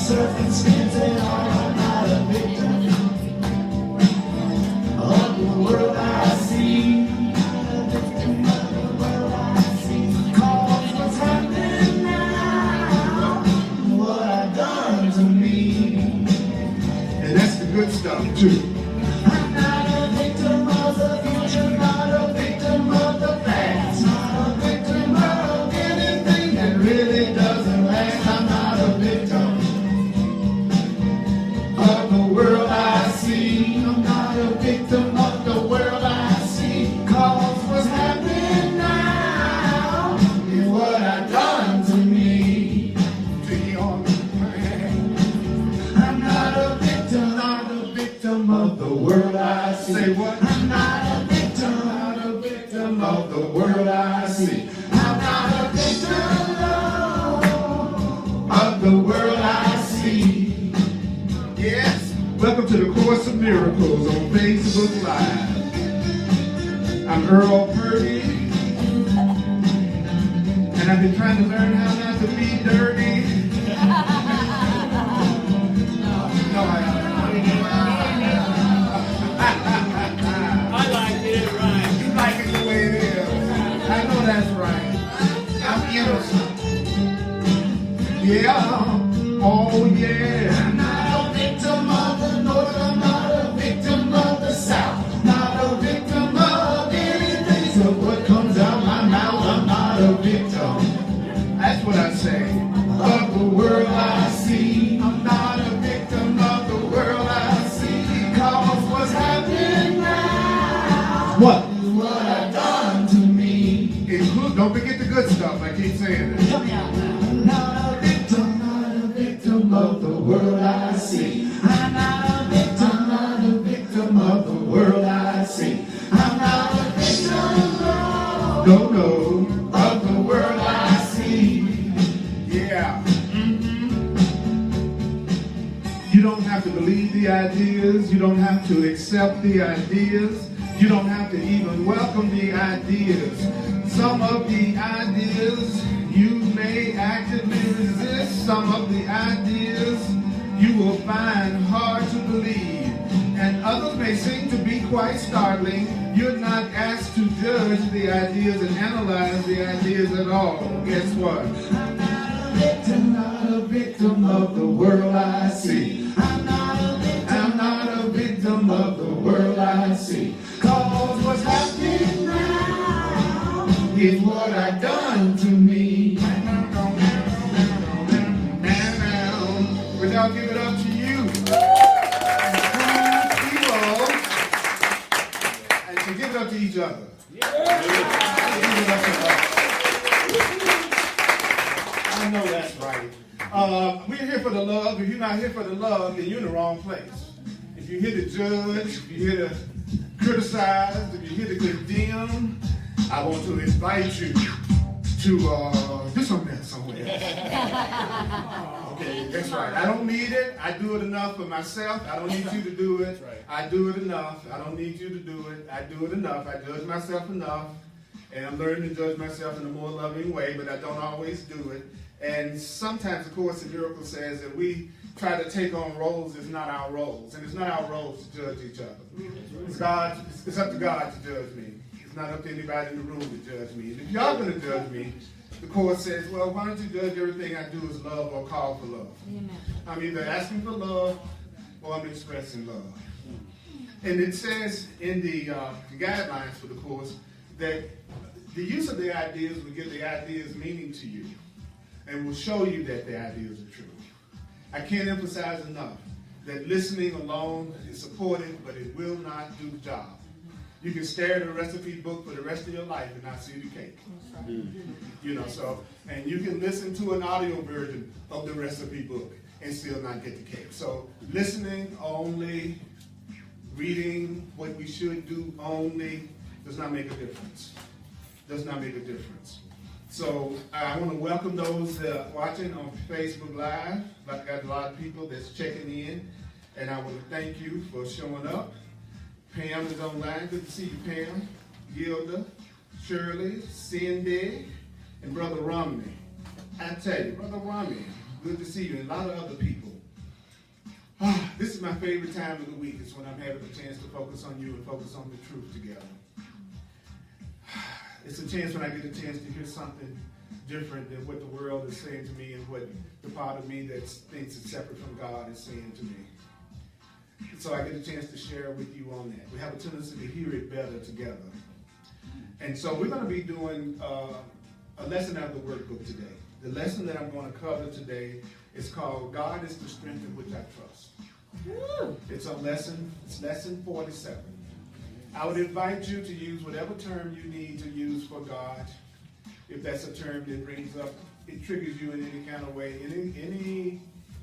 circumstances, I'm not a victim of the world I see. Cause what's happening now, what I've done to me. And that's the good stuff too. I'm not a victim of the future, not a victim of the past, not a victim of anything that really doesn't last. I'm not a victim of the world I see. I'm not a victim of the world I see. Cause what's happening now is what I've done to me. I'm not a victim of the world I see. Say what? I'm not a victim of the world I see. I'm not a victim of the world I see. Yes. Welcome to the Course of Miracles on Facebook Live. I'm Earl Purdy, and I've been trying to learn how not to be dirty. No, I like it right. You like it the way it is. I know that's right. I'm innocent. Yeah. Oh yeah. I'm not a victim of the North. I'm not a victim of the South. Not a victim of anything. So what comes out my mouth, I'm not a victim. That's what I say. Of the world I see. I'm not a victim of the world I see. Cause what's happening now, What? is what I've done to me. Include, don't forget the good stuff. I keep saying it. Help me out now. Not a victim of the world I see. I'm not a victim of the world I see. I'm not a victim, No. of the world I see. Yeah. You don't have to believe the ideas. You don't have to accept the ideas. You don't have to even welcome the ideas. Some of the ideas you may actively resist. Some of the ideas you will find hard to believe. And others may seem to be quite startling. You're not asked to judge the ideas and analyze the ideas at all. Guess what? I'm not a victim of the world I see. I'm not a victim of the world I see. Cause what's happening now is what I've done to me. But I'll give it up to you. People. And to give it up to each other. Give it up to us. I know that's right. We're here for the love. If you're not here for the love, then you're in the wrong place. If you're here to judge, if you're here to criticize, if you're here to condemn, I want to invite you to do something else somewhere. Okay, that's right. I don't need it. I do it enough for myself. I don't need you to do it. I do it enough. I don't need you to do it. I do it enough. I judge myself enough. And I'm learning to judge myself in a more loving way, but I don't always do it. And sometimes the Course in Miracles says that we try to take on roles that's not our roles. And it's not our roles to judge each other. It's up to God to judge me. It's not up to anybody in the room to judge me. And if y'all going to judge me, the Course says, well, why don't you judge everything I do as love or call for love? Amen. I'm either asking for love or I'm expressing love. And it says in the guidelines for the Course that the use of the ideas will give the ideas meaning to you and will show you that the ideas are true. I can't emphasize enough that listening alone is supportive, but it will not do the job. You can stare at a recipe book for the rest of your life and not see the cake. You know, so, and you can listen to an audio version of the recipe book and still not get the cake. So listening only, reading what we should do only does not make a difference. Does not make a difference. So I want to welcome those watching on Facebook Live. I've got a lot of people that's checking in, and I want to thank you for showing up. Pam is online. Good to see you, Pam. Gilda, Shirley, Cindy, and Brother Romney. I tell you, Brother Romney, good to see you, and a lot of other people. This is my favorite time of the week. It's when I'm having a chance to focus on you and focus on the truth together. It's a chance when I get a chance to hear something different than what the world is saying to me and what the part of me that thinks it's separate from God is saying to me. So I get a chance to share with you on that. We have a tendency to hear it better together. And so we're going to be doing a lesson out of the workbook today. The lesson that I'm going to cover today is called God is the Strength in Which I Trust. It's lesson 47. I would invite you to use whatever term you need to use for God. If that's a term that brings up, it triggers you in any kind of way.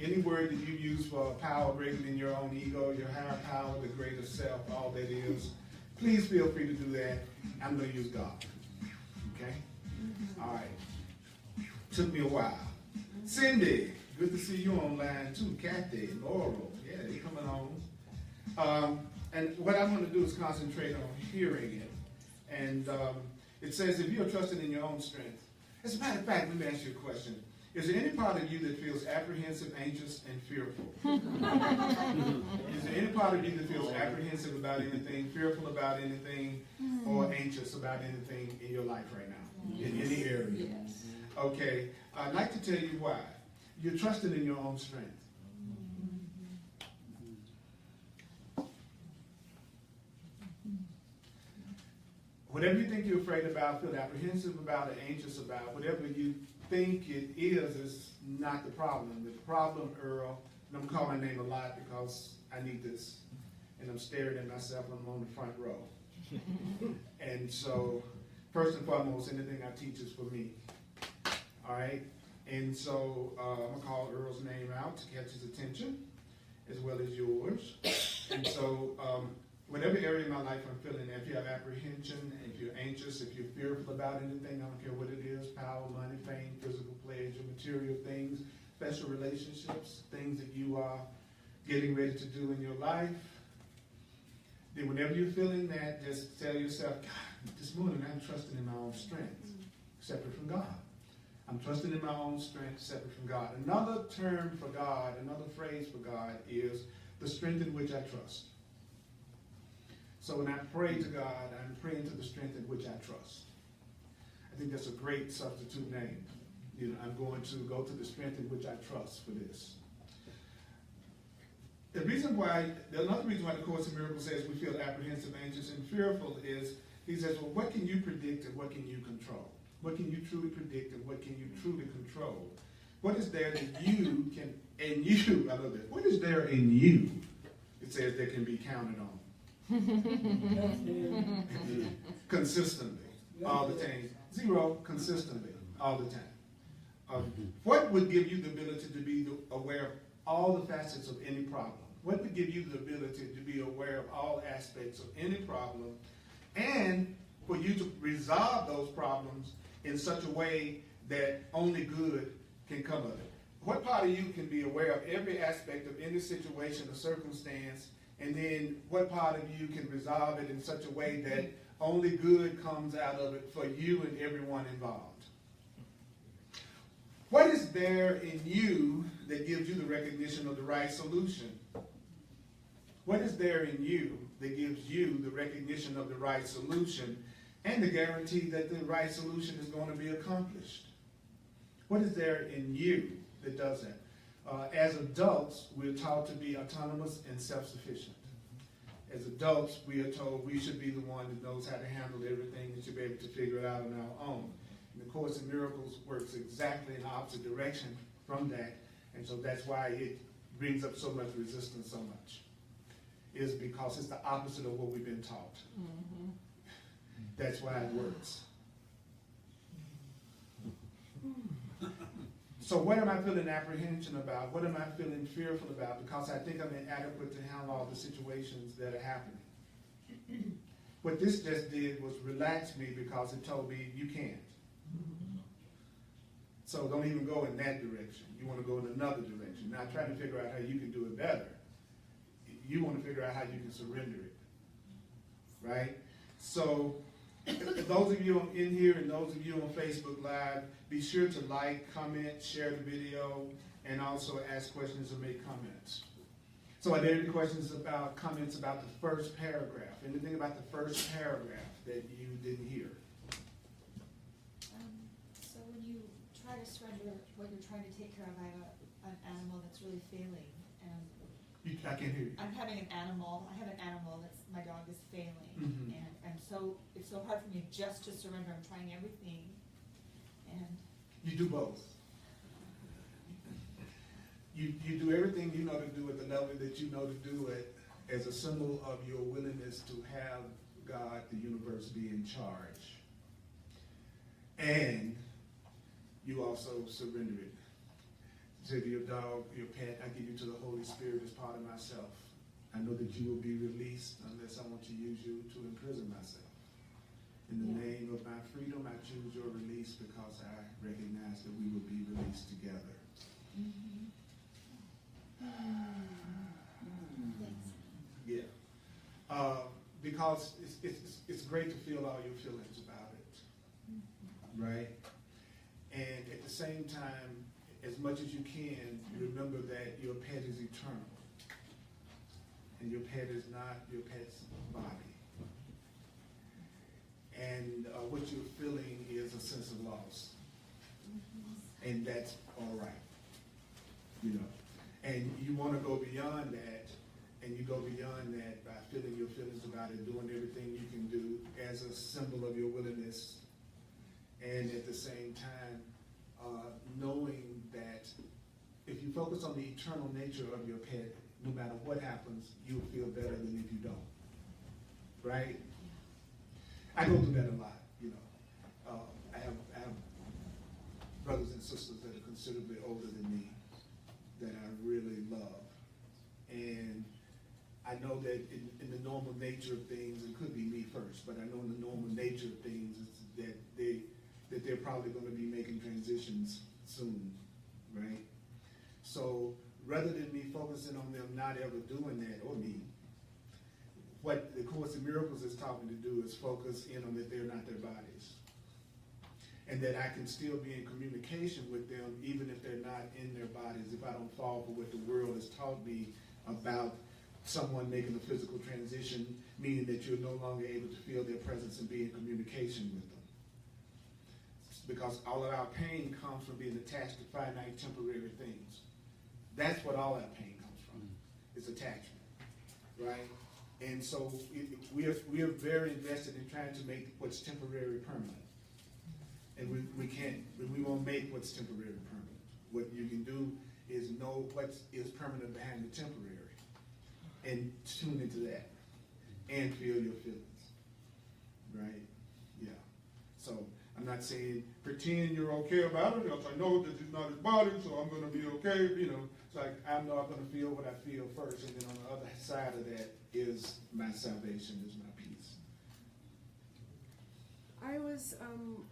Any word that you use for power greater than your own ego, your higher power, the greater self, all that is, please feel free to do that. I'm going to use God. Okay? All right. Took me a while. Cindy, good to see you online too. Kathy, Laurel, yeah, they're coming on. And what I'm going to do is concentrate on hearing it. And it says, if you are trusting in your own strength. As a matter of fact, let me ask you a question. Is there any part of you that feels apprehensive, anxious, and fearful? Is there any part of you that feels apprehensive about anything, fearful about anything, or anxious about anything in your life right now? In any area? Yes. Okay. I'd like to tell you why. You're trusting in your own strength. Whatever you think you're afraid about, feel apprehensive about, or anxious about, whatever you think it is not the problem. The problem, Earl, and I'm calling my name a lot because I need this, and I'm staring at myself when I'm on the front row. And so, first and foremost, anything I teach is for me. All right? And so, I'm going to call Earl's name out to catch his attention, as well as yours. And so, whatever area of my life I'm feeling, if you have apprehension, if you're anxious, if you're fearful about anything, I don't care what it is, power, money, fame, physical pleasure, material things, special relationships, things that you are getting ready to do in your life, then whenever you're feeling that, just tell yourself, God, this morning I'm trusting in my own strength, separate from God. I'm trusting in my own strength, separate from God. Another term for God, another phrase for God is the strength in which I trust. So when I pray to God, I'm praying to the strength in which I trust. I think that's a great substitute name. You know, I'm going to go to the strength in which I trust for this. The reason why, another reason why the Course in Miracles says we feel apprehensive, anxious, and fearful is, he says, well, what can you predict and what can you control? What can you truly predict and what can you truly control? What is there that you can, and you, I love this, what is there in you, it says, that can be counted on? Consistently, all the time. Zero, consistently, all the time. What would give you the ability to be aware of all the facets of any problem? What would give you the ability to be aware of all aspects of any problem and for you to resolve those problems in such a way that only good can come of it? What part of you can be aware of every aspect of any situation or circumstance, and then what part of you can resolve it in such a way that only good comes out of it for you and everyone involved? What is there in you that gives you the recognition of the right solution? What is there in you that gives you the recognition of the right solution and the guarantee that the right solution is going to be accomplished? What is there in you that does that? As adults, we're taught to be autonomous and self-sufficient. As adults, we are told we should be the one that knows how to handle everything and should be able to figure it out on our own. And the Course in Miracles works exactly in the opposite direction from that, and so that's why it brings up so much resistance so much. Is because it's the opposite of what we've been taught. Mm-hmm. That's why it works. So what am I feeling apprehension about? What am I feeling fearful about? Because I think I'm inadequate to handle all the situations that are happening. What this just did was relax me because it told me you can't. So don't even go in that direction. You want to go in another direction. Not trying to figure out how you can do it better. You want to figure out how you can surrender it. Right? So those of you in here and those of you on Facebook Live, be sure to like, comment, share the video, and also ask questions or make comments. So are there any questions about, comments about the first paragraph? Anything about the first paragraph that you didn't hear? So when you try to surrender what you're trying to take care of, I have an animal that's really failing, and I can't hear you. I have an animal that's, my dog is failing, Mhm. and so it's so hard for me just to surrender. I'm trying everything, and You do both. You do everything you know to do at the level that you know to do it as a symbol of your willingness to have God, the universe, be in charge. And you also surrender it. Say to your dog, your pet, I give you to the Holy Spirit as part of myself. I know that you will be released unless I want to use you to imprison myself. In the name of my freedom, I choose your release because I recognize that we will be released together. thanks. Yeah. Because it's great to feel all your feelings about it, right? And at the same time, as much as you can, remember that your pet is eternal. And your pet is not your pet's body. And what you're feeling is a sense of loss. And that's all right, you know. And you want to go beyond that, and you go beyond that by feeling your feelings about it, doing everything you can do as a symbol of your willingness, and at the same time, knowing that if you focus on the eternal nature of your pet, no matter what happens, you'll feel better than if you don't, right? I go through that a lot, you know. I have brothers and sisters that are considerably older than me that I really love. And I know that in the normal nature of things, it could be me first, but I know in the normal nature of things is that they're probably going to be making transitions soon, right? So rather than me focusing on them not ever doing that, or me, what the Course in Miracles is talking to do is focus in on that they're not their bodies. And that I can still be in communication with them even if they're not in their bodies, if I don't fall for what the world has taught me about someone making a physical transition, meaning that you're no longer able to feel their presence and be in communication with them. Because all of our pain comes from being attached to finite temporary things. That's what all our pain comes from, is attachment, right? And so we are very invested in trying to make what's temporary permanent. And we won't make what's temporary permanent. What you can do is know what is permanent behind the temporary and tune into that and feel your feelings, right? Yeah. So I'm not saying pretend you're okay about it, because I know that it's not his body, so I'm going to be okay. You know, it's like I'm not going to feel what I feel first, and then on the other side of that is my salvation, is my peace. I was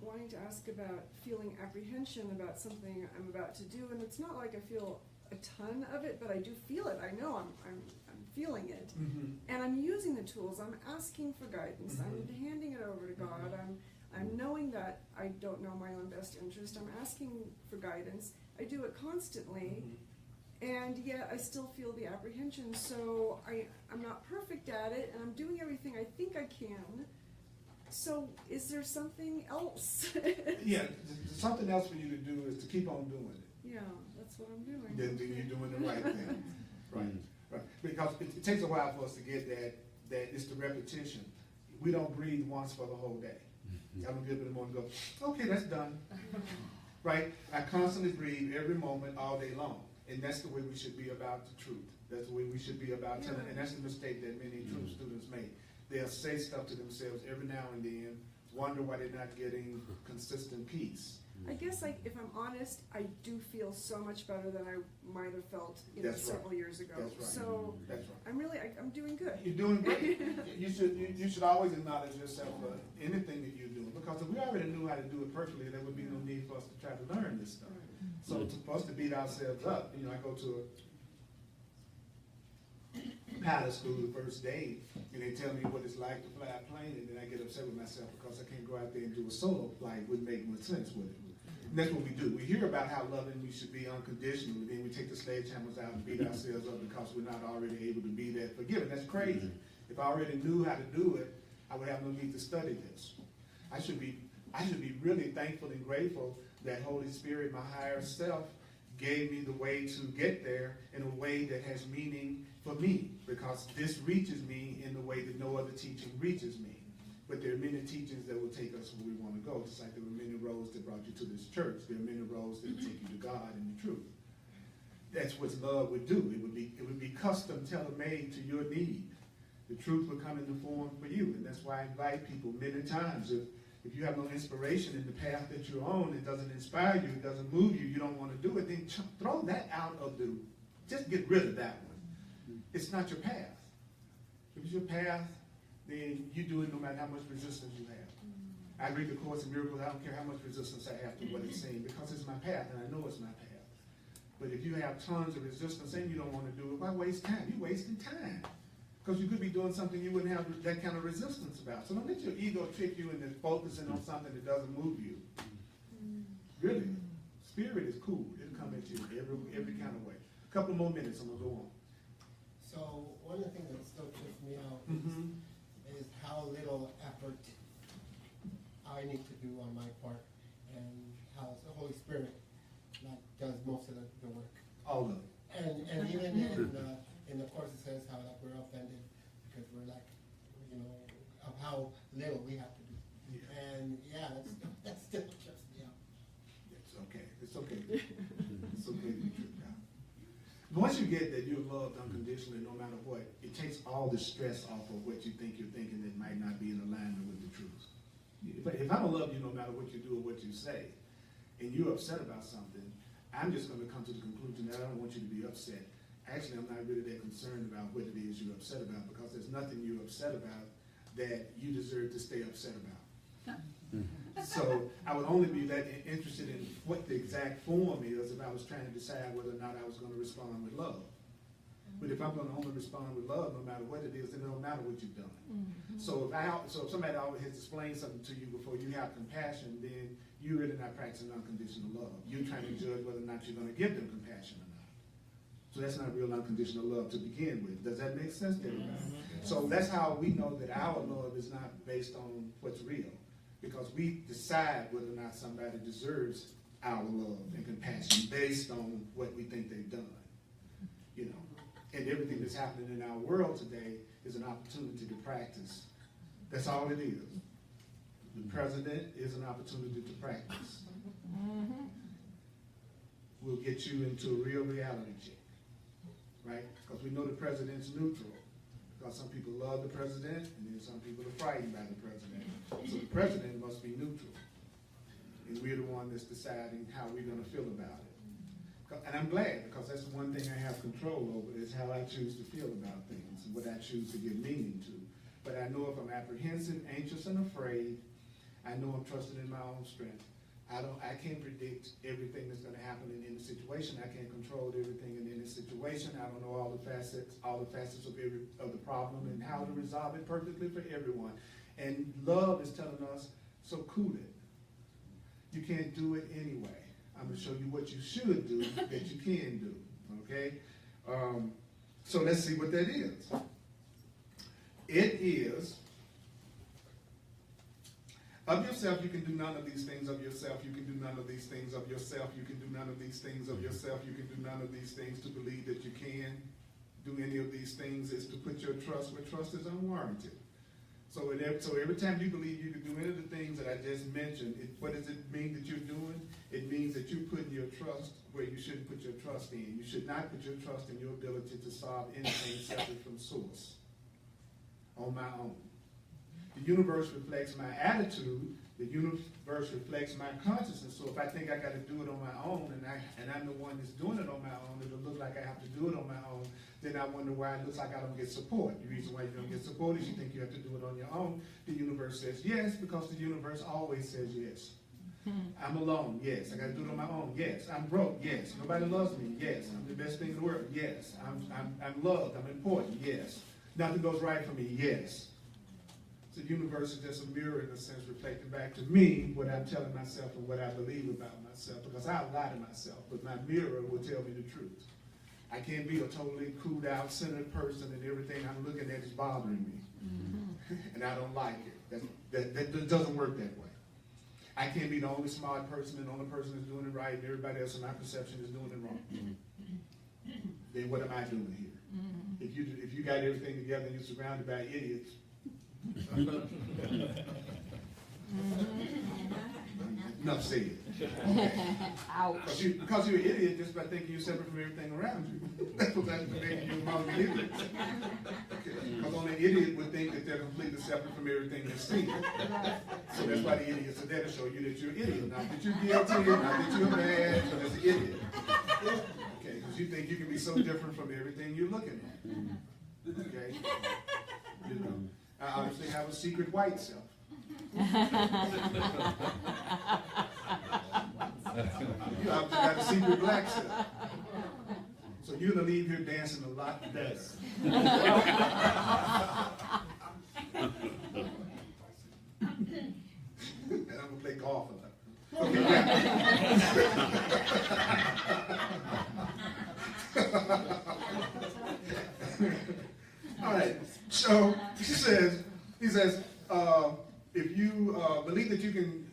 wanting to ask about feeling apprehension about something I'm about to do, and it's not like I feel a ton of it, but I do feel it. I know I'm feeling it, and I'm using the tools. I'm asking for guidance. I'm handing it over to God. I'm knowing that I don't know my own best interest. I'm asking for guidance. I do it constantly, and yet I still feel the apprehension. So I'm not perfect at it, and I'm doing everything I think I can. So is there something else? Yeah, something else for you to do is to keep on doing it. Yeah, that's what I'm doing. Then you're doing the right thing. Right. Because it takes a while for us to get that it's the repetition. We don't breathe once for the whole day. I don't get up in the morning and go, okay, that's done. Right? I constantly breathe every moment, all day long. And that's the way we should be about the truth. That's the way we should be about telling. And that's the mistake that many truth students make. They'll say stuff to themselves every now and then, wonder why they're not getting consistent peace. I guess, like, if I'm honest, I do feel so much better than I might have felt, several years ago. That's right. So That's right. I'm really, I'm doing good. You're doing great. You should always acknowledge yourself for anything that you're doing, because if we already knew how to do it perfectly, there would be no need for us to try to learn this stuff. So for us to beat ourselves up, I go to a pilot school the first day, and they tell me what it's like to fly a plane, and then I get upset with myself because I can't go out there and do a solo flight. Wouldn't make much sense with it. And that's what we do. We hear about how loving we should be unconditionally, then we take the sledgehammers out and beat ourselves up because we're not already able to be that forgiving. That's crazy. If I already knew how to do it, I would have no need to study this. I should be really thankful and grateful that Holy Spirit, my higher self, gave me the way to get there in a way that has meaning for me, because this reaches me in the way that no other teaching reaches me. But there are many teachings that will take us where we want to go, just like there were many roads that brought you to this church. There are many roads that will take you to God and the truth. That's what love would do. It would be custom, tailor-made to your need. The truth would come in the form for you, and that's why I invite people many times. If you have no inspiration in the path that you're on, it doesn't inspire you, it doesn't move you, you don't want to do it, then throw that out of the, just get rid of that one. It's not your path. If it's your path, then you do it no matter how much resistance you have. I read the Course in Miracles, I don't care how much resistance I have to what it's saying, because it's my path, and I know it's my path. But if you have tons of resistance and you don't want to do it, why waste time? You're wasting time. Because you could be doing something you wouldn't have that kind of resistance about. So don't let your ego trick you into focusing on something that doesn't move you. Really. Spirit is cool. It'll come at you every kind of way. A couple more minutes and we'll go on. So one of the things that still trips me out is how little effort I need to do on my part, and how the Holy Spirit does most of the work. All of it. And even in the Course it says how we're offended because we're of how little we have to do. Yeah. And that still trips me out. It's okay. It's okay. It's okay to be tripped out. Once you get that you're loved unconditionally, no matter what, it takes all the stress off of what you think you're thinking that might not be in alignment with the truth. If I don't love you no matter what you do or what you say, and you're upset about something, I'm just going to come to the conclusion that I don't want you to be upset. Actually, I'm not really that concerned about what it is you're upset about, because there's nothing you're upset about that you deserve to stay upset about. So I would only be that interested in what the exact form is if I was trying to decide whether or not I was going to respond with love. But if I'm going to only respond with love, no matter what it is, then it don't matter what you've done. So if somebody always has explained something to you before you have compassion, then you're really not practicing unconditional love. You're trying to judge whether or not you're going to give them compassion or not. So that's not real unconditional love to begin with. Does that make sense to everybody? So that's how we know that our love is not based on what's real, because we decide whether or not somebody deserves our love and compassion based on what we think they've done. And everything that's happening in our world today is an opportunity to practice. That's all it is. The president is an opportunity to practice. We'll get you into a real reality check, right? Because we know the president's neutral. Because some people love the president, and then some people are frightened by the president. So the president must be neutral. And we're the one that's deciding how we're going to feel about it. And I'm glad, because that's the one thing I have control over, is how I choose to feel about things and what I choose to give meaning to. But I know if I'm apprehensive, anxious, and afraid, I know I'm trusting in my own strength. I can't predict everything that's going to happen in any situation. I can't control everything in any situation. I don't know all the facets of the problem and how to resolve it perfectly for everyone. And love is telling us, so cool it. You can't do it anyway. I'm going to show you what you should do that you can do, okay? So let's see what that is. It is, of yourself you can do none of these things, of yourself you can do none of these things, of yourself you can do none of these things, of yourself you can do none of these things. To believe that you can do any of these things is to put your trust where trust is unwarranted. So every time you believe you can do any of the things that I just mentioned, what does it mean that you're doing? It means that you're putting your trust where you shouldn't put your trust in. You should not put your trust in your ability to solve anything separate from source on my own. The universe reflects my attitude. The universe reflects my consciousness. So if I think I got to do it on my own, and I'm the one that's doing it on my own, it'll look like I have to do it on my own, then I wonder why it looks like I don't get support. The reason why you don't get support is you think you have to do it on your own. The universe says yes, because the universe always says yes. I'm alone, yes. I got to do it on my own, yes. I'm broke, yes. Nobody loves me, yes. I'm the best thing in the world, yes. I'm loved, I'm important, yes. Nothing goes right for me, yes. The universe is just a mirror, in a sense, reflecting back to me what I'm telling myself and what I believe about myself, because I lie to myself, but my mirror will tell me the truth. I can't be a totally cooled out, centered person and everything I'm looking at is bothering me. And I don't like it. That doesn't work that way. I can't be the only smart person and the only person that's doing it right and everybody else in my perception is doing it wrong. Then what am I doing here? If you got everything together and you're surrounded by idiots, enough said. Ouch. Because you're an idiot just by thinking you're separate from everything around you. That's what that's making you among the idiots. Because only an idiot would think that they're completely separate from everything they're seeing. So that's why the idiots are there to show you that you're an idiot. Not that you're guilty, not that you're bad, but as an idiot. Okay, because you think you can be so different from everything you're looking at. Okay? You know, I obviously have a secret white self. You obviously got a secret black self. So you're going to leave here dancing a lot better. And I'm going to play golf a lot. Okay, all right, so he says, if you believe that you can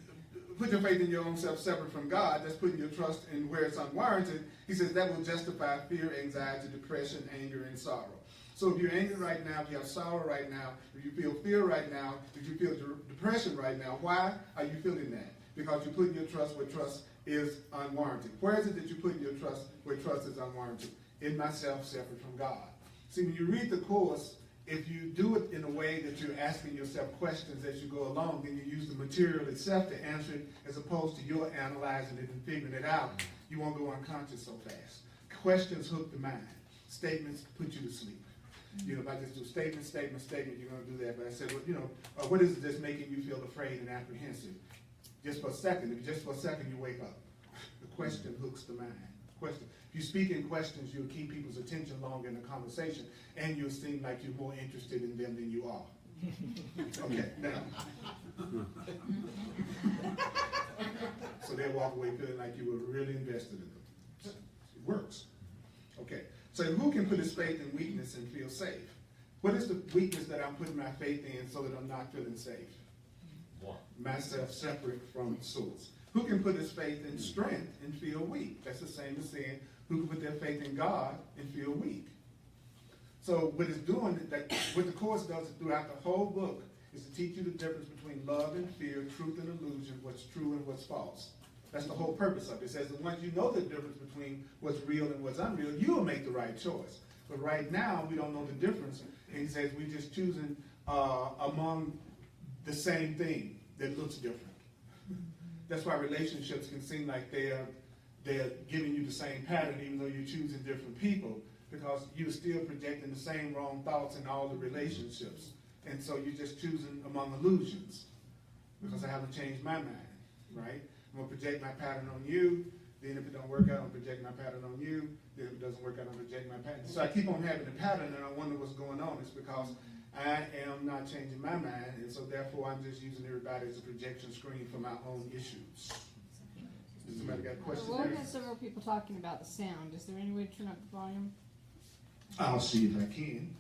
put your faith in your own self separate from God, that's putting your trust in where it's unwarranted, he says that will justify fear, anxiety, depression, anger, and sorrow. So if you're angry right now, if you have sorrow right now, if you feel fear right now, if you feel depression right now, why are you feeling that? Because you're putting your trust where trust is unwarranted. Where is it that you're putting your trust where trust is unwarranted? In myself separate from God. See, when you read the course, if you do it in a way that you're asking yourself questions as you go along, then you use the material itself to answer it as opposed to your analyzing it and figuring it out. You won't go unconscious so fast. Questions hook the mind. Statements put you to sleep. You know, if I just do statement, you're going to do that. But I said, well, you know, what is it that's making you feel afraid and apprehensive? Just for a second. If just for a second you wake up. The question hooks the mind. Question. If you speak in questions, you'll keep people's attention longer in the conversation, and you'll seem like you're more interested in them than you are. Okay, now. So they'll walk away feeling like you were really invested in them. It works. Okay, so who can put his faith in weakness and feel safe? What is the weakness that I'm putting my faith in so that I'm not feeling safe? Myself separate from source. Who can put his faith in strength and feel weak? That's the same as saying, who can put their faith in God and feel weak? So what it's doing, what the course does throughout the whole book is to teach you the difference between love and fear, truth and illusion, what's true and what's false. That's the whole purpose of it. It says that once you know the difference between what's real and what's unreal, you will make the right choice. But right now, we don't know the difference. And he says we're just choosing among the same thing that looks different. That's why relationships can seem like they're giving you the same pattern even though you're choosing different people, because you're still projecting the same wrong thoughts in all the relationships. And so you're just choosing among illusions because I haven't changed my mind, right? I'm going to project my pattern on you. Then if it don't work out, I'm projecting my pattern on you. Then if it doesn't work out, I'm projecting my pattern. So I keep on having a pattern and I wonder what's going on. It's because I am not changing my mind, and so therefore I'm just using everybody as a projection screen for my own issues. Does somebody got a question? Well, we had several people talking about the sound. Is there any way to turn up the volume? I'll see if I can.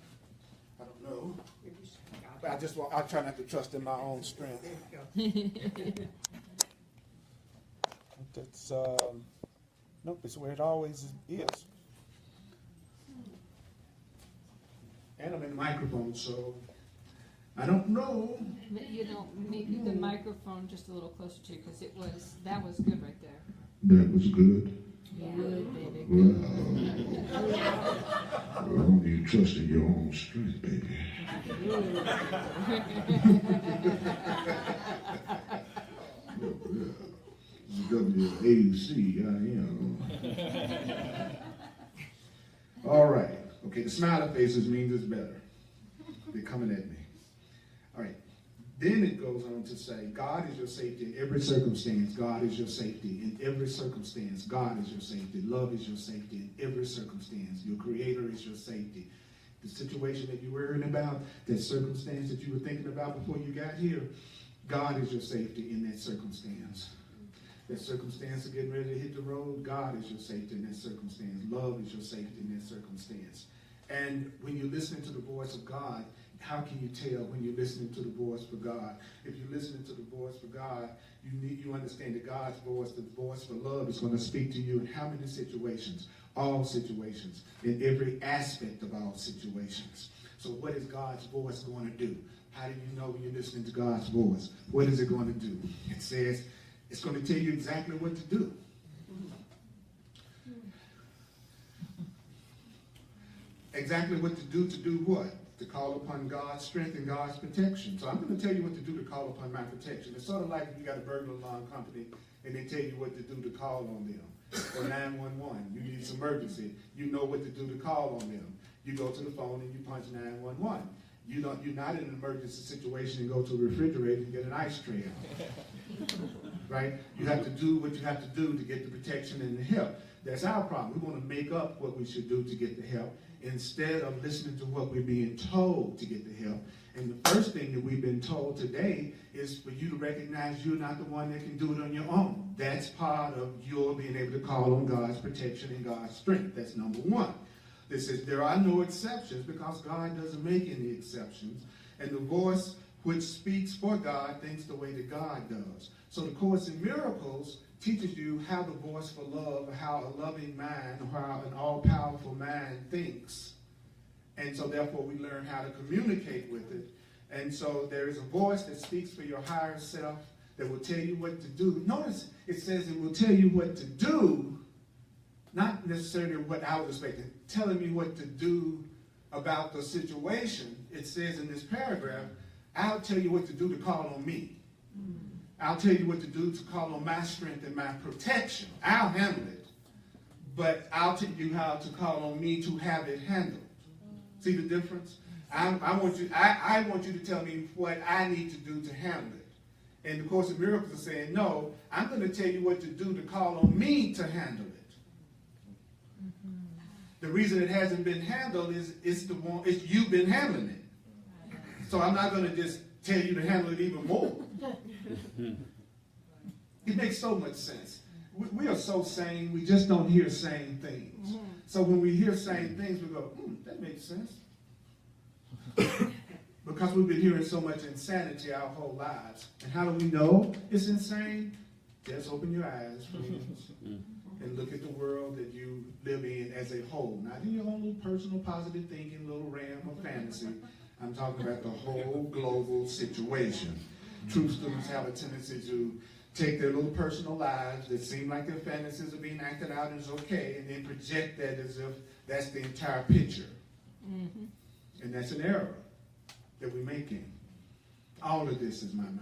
I don't know. But I'll try not to trust in my own strength. That's nope, it's where it always is. And I'm in the microphone, so I don't know. You know, maybe the microphone just a little closer to you, because that was good right there. That was good. Good, baby. Well, only you trust in your own strength, baby. WAC, I am. All right. Okay, the smiley faces means it's better. They're coming at me. All right. Then it goes on to say, God is your safety in every circumstance. God is your safety in every circumstance. God is your safety. Love is your safety in every circumstance. Your Creator is your safety. the situation that you're worrying about, that circumstance that you were thinking about before you got here, God is your safety in that circumstance. That circumstance of getting ready to hit the road, God is your safety in that circumstance. Love is your safety in that circumstance. And when you're listening to the voice of God, how can you tell when you're listening to the voice for God? If you're listening to the voice for God, you understand that God's voice, the voice for love, is going to speak to you in how many situations? All situations, in every aspect of all situations. So what is God's voice going to do? How do you know when you're listening to God's voice? What is it going to do? It says it's going to tell you exactly what to do. Exactly what to do what? To call upon God's strength and God's protection. So I'm going to tell you what to do to call upon my protection. It's sort of like if you got a burglar alarm company and they tell you what to do to call on them. Or 911, you need some emergency. You know what to do to call on them. You go to the phone and you punch 911. You're not in an emergency situation and go to a refrigerator and get an ice tray out. Right? You have to do what you have to do to get the protection and the help. That's our problem. We want to make up what we should do to get the help instead of listening to what we're being told to get the help. And the first thing that we've been told today is for you to recognize you're not the one that can do it on your own. That's part of your being able to call on God's protection and God's strength. That's number one. This says there are no exceptions because God doesn't make any exceptions. And the voice which speaks for God thinks the way that God does. So the Course in Miracles teaches you how the voice for love, how a loving mind, or how an all-powerful mind thinks. And so therefore we learn how to communicate with it. And so there is a voice that speaks for your higher self that will tell you what to do. Notice it says it will tell you what to do, not necessarily what I was expecting, telling me what to do about the situation. It says in this paragraph, I'll tell you what to do to call on me. I'll tell you what to do to call on my strength and my protection. I'll handle it. But I'll tell you how to call on me to have it handled. See the difference? I want you to tell me what I need to do to handle it. And the Course in Miracles is saying, no, I'm going to tell you what to do to call on me to handle it. The reason it hasn't been handled is it's you've been handling it. So I'm not going to just tell you to handle it even more. It makes so much sense. We are so sane, we just don't hear sane things. So when we hear sane things, we go, that makes sense. Because we've been hearing so much insanity our whole lives. And how do we know it's insane? Just open your eyes, friends, and look at the world that you live in as a whole. Not in your own little personal positive thinking, little realm of fantasy. I'm talking about the whole global situation. True students have a tendency to take their little personal lives that seem like their fantasies are being acted out and is okay, and then project that as if that's the entire picture. And that's an error that we're making. All of this is my mind.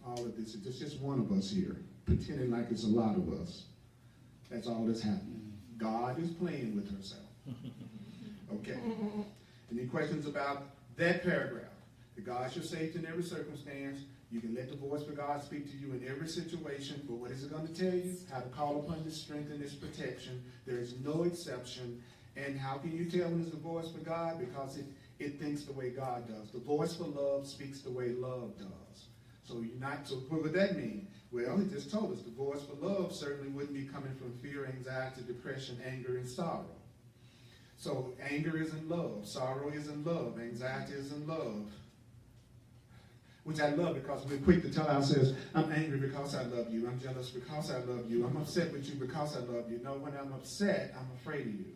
All of this is just one of us here, pretending like it's a lot of us. That's all that's happening. God is playing with herself. Okay. Any questions about that paragraph? That God's your safety in every circumstance. You can let the voice for God speak to you in every situation, but what is it going to tell you? How to call upon His strength and His protection. There is no exception. And how can you tell when it's the voice for God? Because it thinks the way God does. The voice for love speaks the way love does. So what would that mean? Well, He just told us the voice for love certainly wouldn't be coming from fear, anxiety, depression, anger, and sorrow. So anger isn't love. Sorrow isn't love. Anxiety isn't love. Which I love because we're quick to tell ourselves, I'm angry because I love you. I'm jealous because I love you. I'm upset with you because I love you. No, when I'm upset, I'm afraid of you.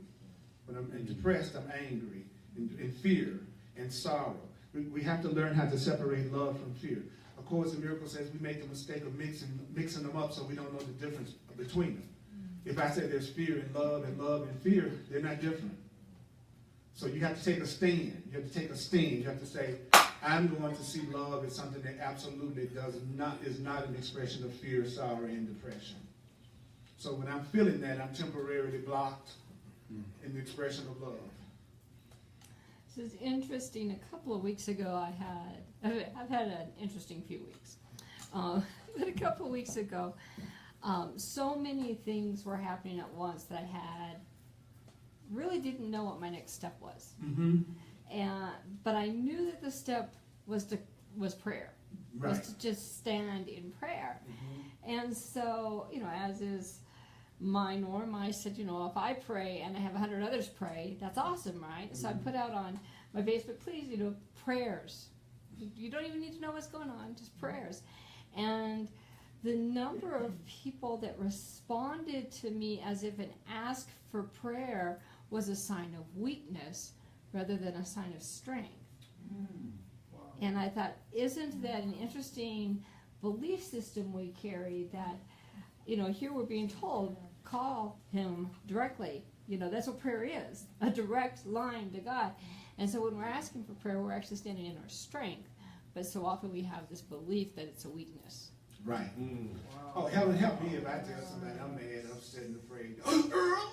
When I'm depressed, I'm angry, in fear, and sorrow. We have to learn how to separate love from fear. Of course, the miracle says we make the mistake of mixing them up so we don't know the difference between them. If I say there's fear and love and fear, they're not different. So you have to take a stand. You have to take a stand. You have to say, I'm going to see love as something that absolutely is not an expression of fear, sorrow, and depression. So when I'm feeling that, I'm temporarily blocked in the expression of love. This is interesting. A couple of weeks ago, I've had an interesting few weeks. But a couple of weeks ago, so many things were happening at once that I really didn't know what my next step was. But I knew that the step was prayer, was to just stand in prayer. And so, as is my norm, I said, if I pray and I have 100 others pray, that's awesome, right? So I put out on my Facebook, please, prayers. You don't even need to know what's going on, just prayers. And the number of people that responded to me as if an ask for prayer was a sign of weakness rather than a sign of strength. Wow. And I thought, isn't that an interesting belief system we carry that, here we're being told, call him directly. That's what prayer is, a direct line to God. And so when we're asking for prayer, we're actually standing in our strength. But so often we have this belief that it's a weakness. Right. Wow. Oh, heaven help me if I tell somebody I'm mad, upset, and afraid. Oh, Earl,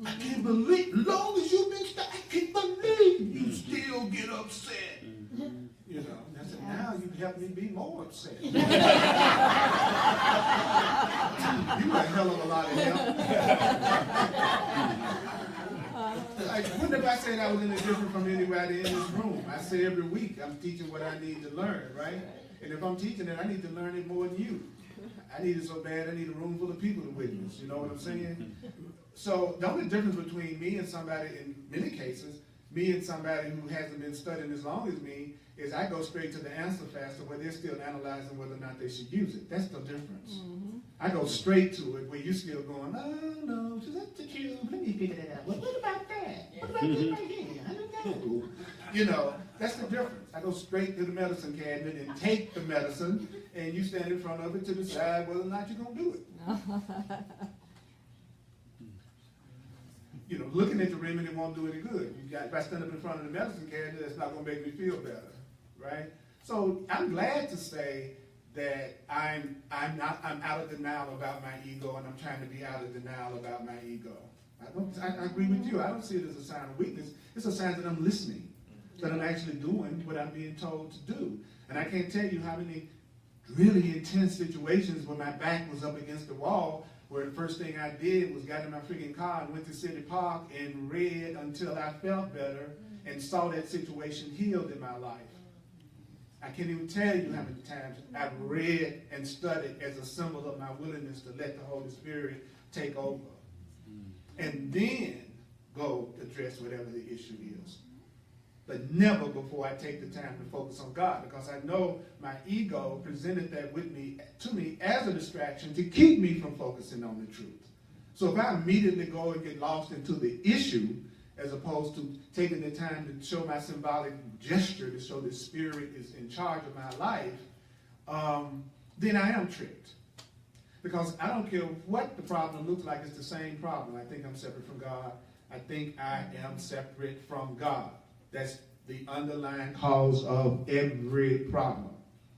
I can't believe, as long as you've been stuck, I can't believe you still get upset. I said, now you help me be more upset. You a hell of a lot of help. Like, when have I said I was any different from anybody in this room? I say every week I'm teaching what I need to learn, right? And if I'm teaching it, I need to learn it more than you. I need it so bad, I need a room full of people to witness. You know what I'm saying? So the only difference between me and somebody, in many cases, me and somebody who hasn't been studying as long as me, is I go straight to the answer faster where they're still analyzing whether or not they should use it. That's the difference. I go straight to it where you're still going, oh no, just up the cube, let me figure that out. Well, what about that? What about this right here? I don't know. That's the difference. I go straight to the medicine cabinet and take the medicine, and you stand in front of it to decide whether or not you're going to do it. Looking at the remedy won't do any good. If I stand up in front of the medicine cabinet, that's not going to make me feel better, right? So I'm glad to say that I'm out of denial about my ego, and I'm trying to be out of denial about my ego. I agree with you. I don't see it as a sign of weakness. It's a sign that I'm listening, that I'm actually doing what I'm being told to do. And I can't tell you how many really intense situations where my back was up against the wall, where the first thing I did was got in my freaking car and went to City Park and read until I felt better and saw that situation healed in my life. I can't even tell you how many times I've read and studied as a symbol of my willingness to let the Holy Spirit take over. And then go address whatever the issue is. But never before I take the time to focus on God, because I know my ego presented that to me as a distraction to keep me from focusing on the truth. So if I immediately go and get lost into the issue, as opposed to taking the time to show my symbolic gesture to show the Spirit is in charge of my life, then I am tricked. Because I don't care what the problem looks like, it's the same problem. I think I'm separate from God. I think I am separate from God. That's the underlying cause of every problem,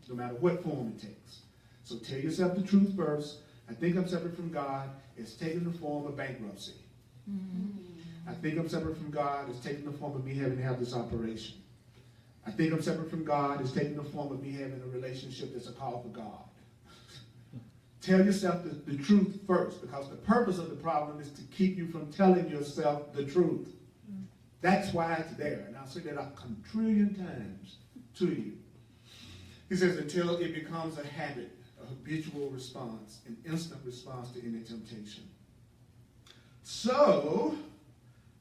no matter what form it takes. So tell yourself the truth first. I think I'm separate from God. It's taking the form of bankruptcy. I think I'm separate from God. It's taking the form of me having to have this operation. I think I'm separate from God. It's taking the form of me having a relationship that's a call for God. Tell yourself the truth first, because the purpose of the problem is to keep you from telling yourself the truth. That's why it's there. And I'll say that a quadrillion times to you. He says, until it becomes a habit, a habitual response, an instant response to any temptation. So,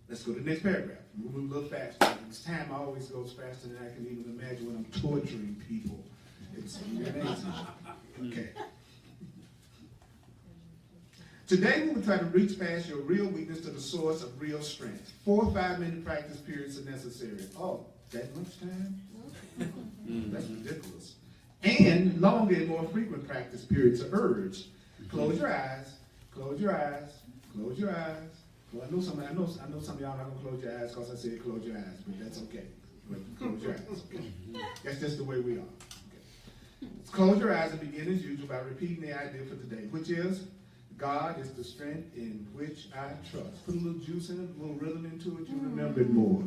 let's go to the next paragraph. We'll move a little faster. This time always goes faster than I can even imagine when I'm torturing people. It's amazing. Okay. Today we will try to reach past your real weakness to the source of real strength. 4 or 5 minute practice periods are necessary. Oh, that much time? That's ridiculous. And longer and more frequent practice periods are urged. Close your eyes. Close your eyes. Close your eyes. Well, I know some of y'all not gonna close your eyes because I said close your eyes, but that's okay. Close your eyes. Okay. That's just the way we are. Okay. Close your eyes and begin as usual by repeating the idea for today, which is God is the strength in which I trust. Put a little juice in it, a little rhythm into it, you remember it more.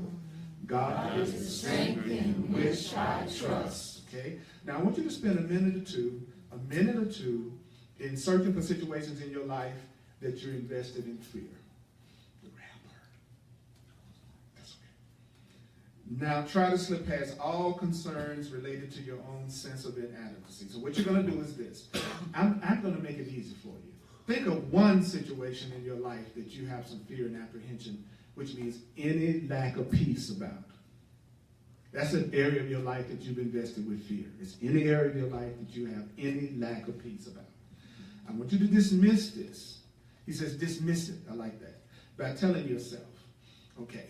God is the strength in which I trust. Okay? Now I want you to spend a minute or two in searching for situations in your life that you're invested in fear. That's okay. Now try to slip past all concerns related to your own sense of inadequacy. So what you're going to do is this. I'm going to make it easy for you. Think of one situation in your life that you have some fear and apprehension, which means any lack of peace about. That's an area of your life that you've invested with fear. It's any area of your life that you have any lack of peace about. I want you to dismiss this. He says dismiss it. I like that. By telling yourself, okay,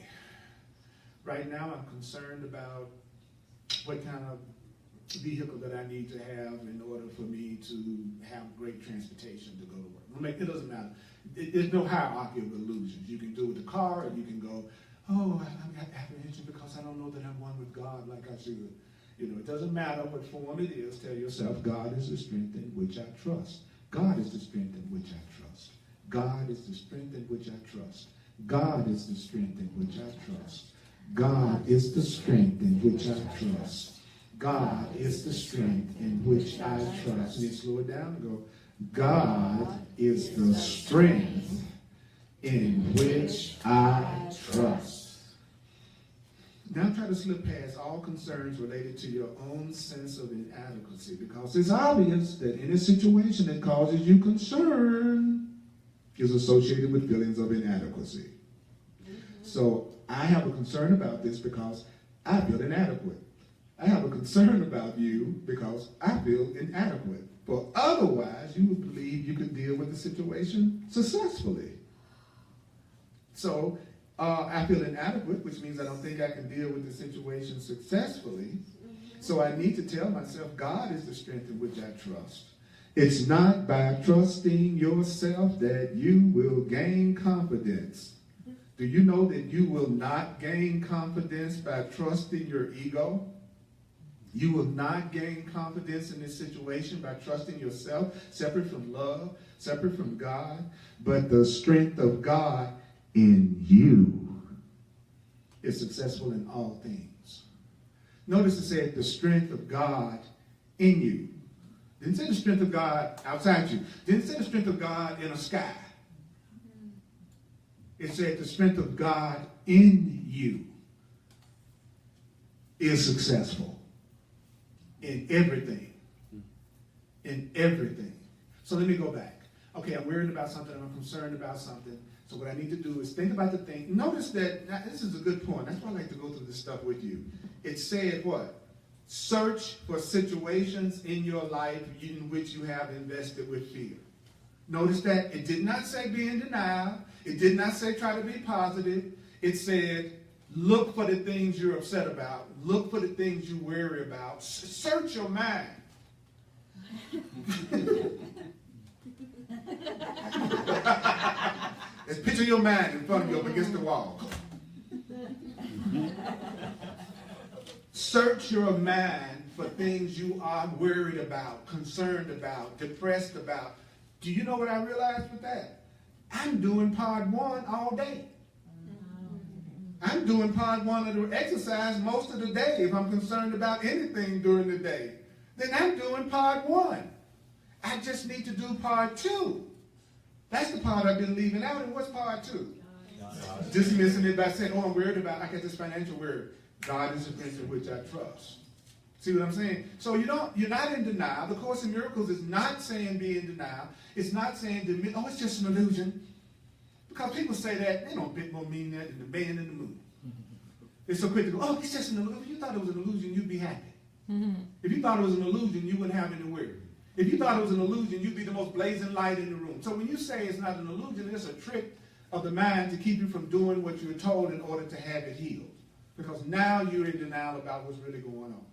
right now I'm concerned about what kind of vehicle that I need to have in order for me to have great transportation to go to work. It doesn't matter. There's no hierarchy of illusions. You can do it with the car, or you can go, oh, I'm apprehension because I don't know that I'm one with God like I should. You know, it doesn't matter what form it is. Tell yourself, God is the strength in which I trust. God is the strength in which I trust. God is the strength in which I trust. God is the strength in which I trust. God is the strength in which I trust. God is the strength in which I trust. And you slow it down and go, God is the strength in which I trust. Now try to slip past all concerns related to your own sense of inadequacy, because it's obvious that any situation that causes you concern is associated with feelings of inadequacy. So I have a concern about this because I feel inadequate. I have a concern about you because I feel inadequate. For otherwise, you would believe you could deal with the situation successfully. So I feel inadequate, which means I don't think I can deal with the situation successfully. So I need to tell myself, God is the strength in which I trust. It's not by trusting yourself that you will gain confidence. Do you know that you will not gain confidence by trusting your ego? You will not gain confidence in this situation by trusting yourself, separate from love, separate from God. But the strength of God in you is successful in all things. Notice it said the strength of God in you. Didn't say the strength of God outside you. Didn't say the strength of God in a sky. It said the strength of God in you is successful in everything. In everything. So let me go back. Okay, I'm worried about something. I'm concerned about something. So what I need to do is think about the thing. Notice that, now this is a good point. That's why I like to go through this stuff with you. It said what? Search for situations in your life in which you have invested with fear. Notice that it did not say be in denial. It did not say try to be positive. It said look for the things you're upset about. Look for the things you worry about. Search your mind. Let's picture your mind in front of you up against the wall. Search your mind for things you are worried about, concerned about, depressed about. Do you know what I realized with that? I'm doing part one all day. I'm doing part one of the exercise most of the day. If I'm concerned about anything during the day, then I'm doing part one. I just need to do part two. That's the part I've been leaving out. And what's part two? Dismissing it by saying, oh, I'm worried about, I got this financial worry. God is the strength in which I trust. See what I'm saying? So you're not in denial. The Course in Miracles is not saying be in denial. It's not saying, oh, it's just an illusion. Because people say that, they don't a bit more mean that than the man in the moon. They're so quick to go, oh, it's just an illusion. If you thought it was an illusion, you'd be happy. If you thought it was an illusion, you wouldn't have any worry. If you thought it was an illusion, you'd be the most blazing light in the room. So when you say it's not an illusion, it's a trick of the mind to keep you from doing what you were told in order to have it healed. Because now you're in denial about what's really going on.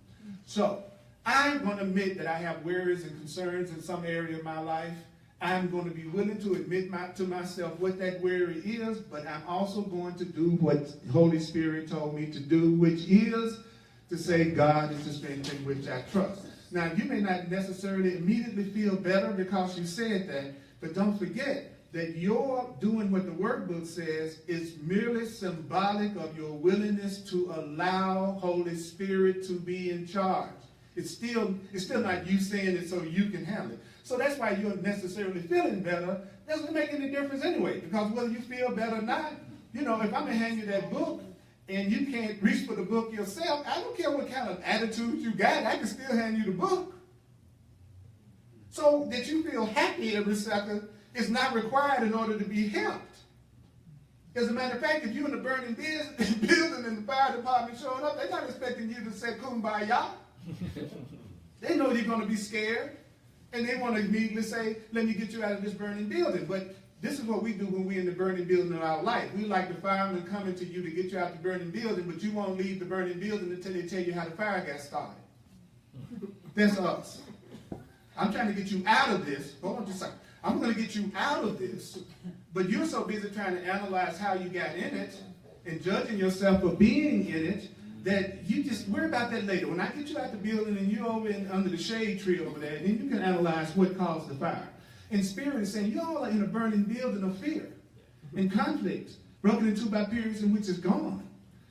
So I'm going to admit that I have worries and concerns in some area of my life. I'm going to be willing to admit to myself what that worry is, but I'm also going to do what the Holy Spirit told me to do, which is to say God is the strength in which I trust. Now, you may not necessarily immediately feel better because you said that, but don't forget that your doing what the workbook says is merely symbolic of your willingness to allow Holy Spirit to be in charge. It's still not you saying it so you can handle it. So that's why you're necessarily feeling better. Doesn't make any difference anyway, because whether you feel better or not, if I'm going to hand you that book and you can't reach for the book yourself, I don't care what kind of attitude you got, I can still hand you the book. So that you feel happy every second is not required in order to be helped. As a matter of fact, if you're in a burning building and the fire department showing up, they're not expecting you to say kumbaya. They know you're going to be scared, and they want to immediately say, let me get you out of this burning building. But this is what we do when we're in the burning building of our life. We like the firemen coming to you to get you out the burning building, but you won't leave the burning building until they tell you how the fire got started. That's us. I'm trying to get you out of this. Hold on just a second. I'm going to get you out of this, but you're so busy trying to analyze how you got in it and judging yourself for being in it that you just worry about that later. When I get you out the building and you're over under the shade tree over there, then you can analyze what caused the fire. And Spirit is saying, you all are in a burning building of fear and conflict, broken into by periods in which it's gone.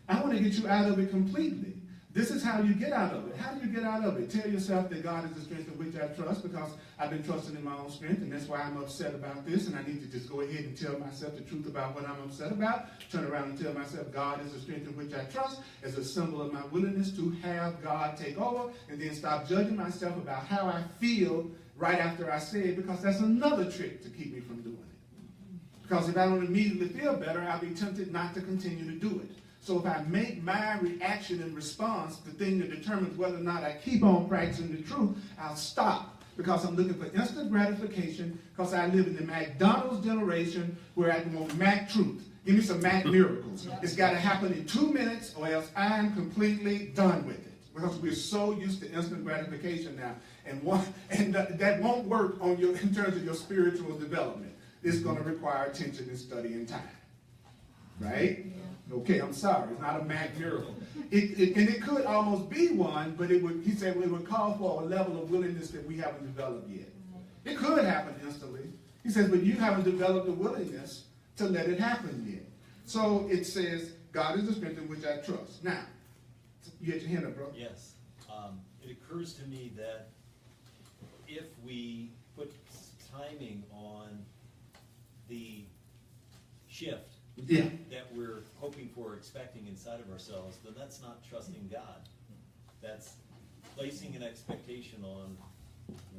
I want to get you out of it completely. This is how you get out of it. How do you get out of it? Tell yourself that God is the strength in which I trust, because I've been trusting in my own strength, and that's why I'm upset about this, and I need to just go ahead and tell myself the truth about what I'm upset about. Turn around and tell myself God is the strength in which I trust as a symbol of my willingness to have God take over, and then stop judging myself about how I feel right after I say it, because that's another trick to keep me from doing it. Because if I don't immediately feel better, I'll be tempted not to continue to do it. So if I make my reaction and response the thing that determines whether or not I keep on practicing the truth, I'll stop. Because I'm looking for instant gratification, because I live in the McDonald's generation where I want Mac truth. Give me some Mac miracles. It's got to happen in 2 minutes or else I'm completely done with it. Because we're so used to instant gratification now. And that won't work on your, in terms of your spiritual development. It's going to require attention and study and time. Right? Okay, I'm sorry. It's not a Mac miracle. And it could almost be one, but he said it would call for a level of willingness that we haven't developed yet. It could happen instantly. He says, but you haven't developed the willingness to let it happen yet. So it says, God is the strength in which I trust. Now, you had your hand up, bro? Yes. It occurs to me that if we put timing on the shift that we're hoping for or expecting inside of ourselves, then that's not trusting God. That's placing an expectation on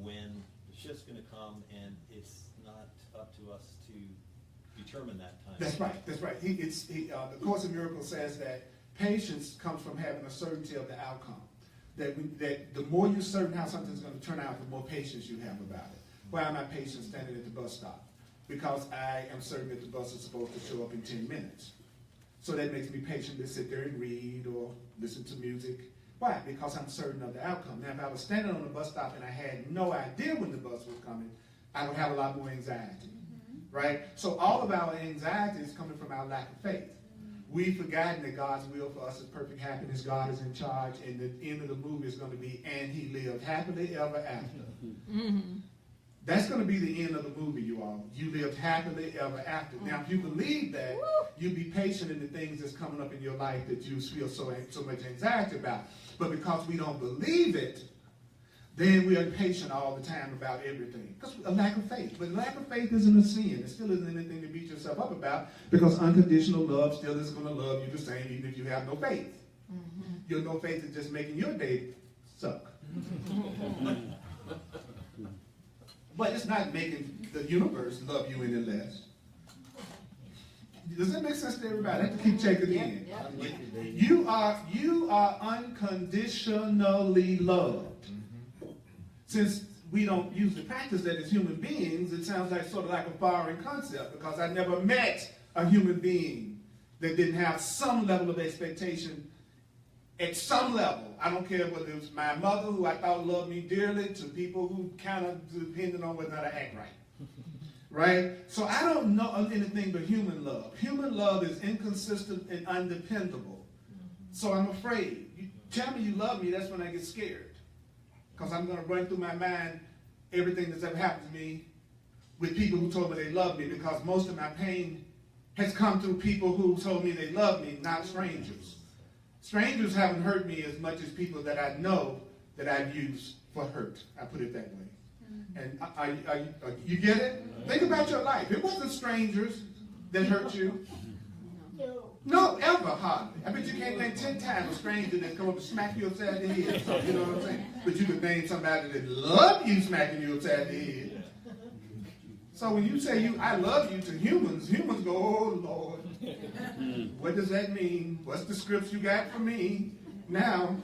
when the shift's going to come, and it's not up to us to determine that time. That's right. That's right. The Course in Miracles says that patience comes from having a certainty of the outcome. That the more you're certain how something's going to turn out, the more patience you have about it. Why am I patient standing at the bus stop? Because I am certain that the bus is supposed to show up in 10 minutes. So that makes me patient to sit there and read or listen to music. Why? Because I'm certain of the outcome. Now, if I was standing on the bus stop and I had no idea when the bus was coming, I would have a lot more anxiety, right? So all of our anxiety is coming from our lack of faith. We've forgotten that God's will for us is perfect happiness. God is in charge, and the end of the movie is going to be, and he lived happily ever after. Mm-hmm. That's going to be the end of the movie, you all. You lived happily ever after. Now, if you believe that, you'll be patient in the things that's coming up in your life that you feel so much anxiety about. But because we don't believe it, then we are impatient all the time about everything. Because a lack of faith. But lack of faith isn't a sin. It still isn't anything to beat yourself up about, because unconditional love still is going to love you the same even if you have no faith. Mm-hmm. Your no faith is just making your day suck. But it's not making the universe love you any less. Does that make sense to everybody? I have to keep checking in. You are unconditionally loved. Since we don't usually practice that as human beings, it sounds like sort of like a foreign concept, because I never met a human being that didn't have some level of expectation at some level. I don't care whether it was my mother, who I thought loved me dearly, to people who kind of depended on whether or not I act right. Right? So I don't know of anything but human love. Human love is inconsistent and undependable. So I'm afraid. You tell me you love me, that's when I get scared. Because I'm going to run through my mind everything that's ever happened to me with people who told me they loved me, because most of my pain has come through people who told me they loved me, not strangers. Strangers haven't hurt me as much as people that I know that I've used for hurt. I put it that way. And you get it? Think about your life. It wasn't strangers that hurt you. No, ever, hardly. I bet you can't name 10 times a stranger that come up and smack you upside the head. So, you know what I'm saying? But you could name somebody that love you smacking you upside the head. So when you say I love you to humans, humans go, oh, Lord. What does that mean? What's the scripts you got for me now?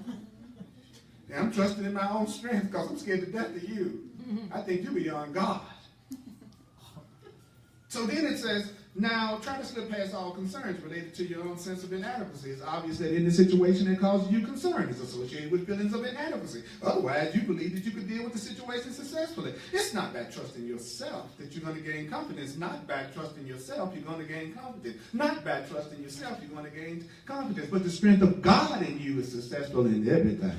And I'm trusting in my own strength because I'm scared to death of you. I think you're beyond God. So then it says, now try to slip past all concerns related to your own sense of inadequacy. It's obvious that any situation that causes you concern is associated with feelings of inadequacy. Otherwise, you believe that you could deal with the situation successfully. It's not by trusting yourself that you're going to gain confidence. Not by trusting yourself, you're going to gain confidence. Not by trusting yourself, you're going to gain confidence. But the strength of God in you is successful in everything.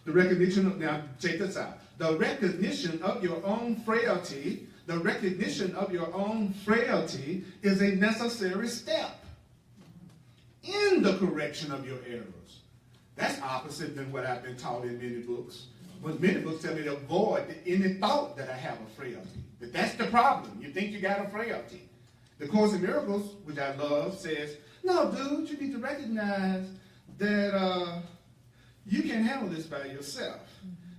The recognition of, now check this out. The recognition of your own frailty. The recognition of your own frailty is a necessary step in the correction of your errors. That's opposite than what I've been taught in many books. But many books tell me to avoid any thought that I have a frailty. But that's the problem. You think you got a frailty. The Course in Miracles, which I love, says, no, dude, you need to recognize that you can't handle this by yourself.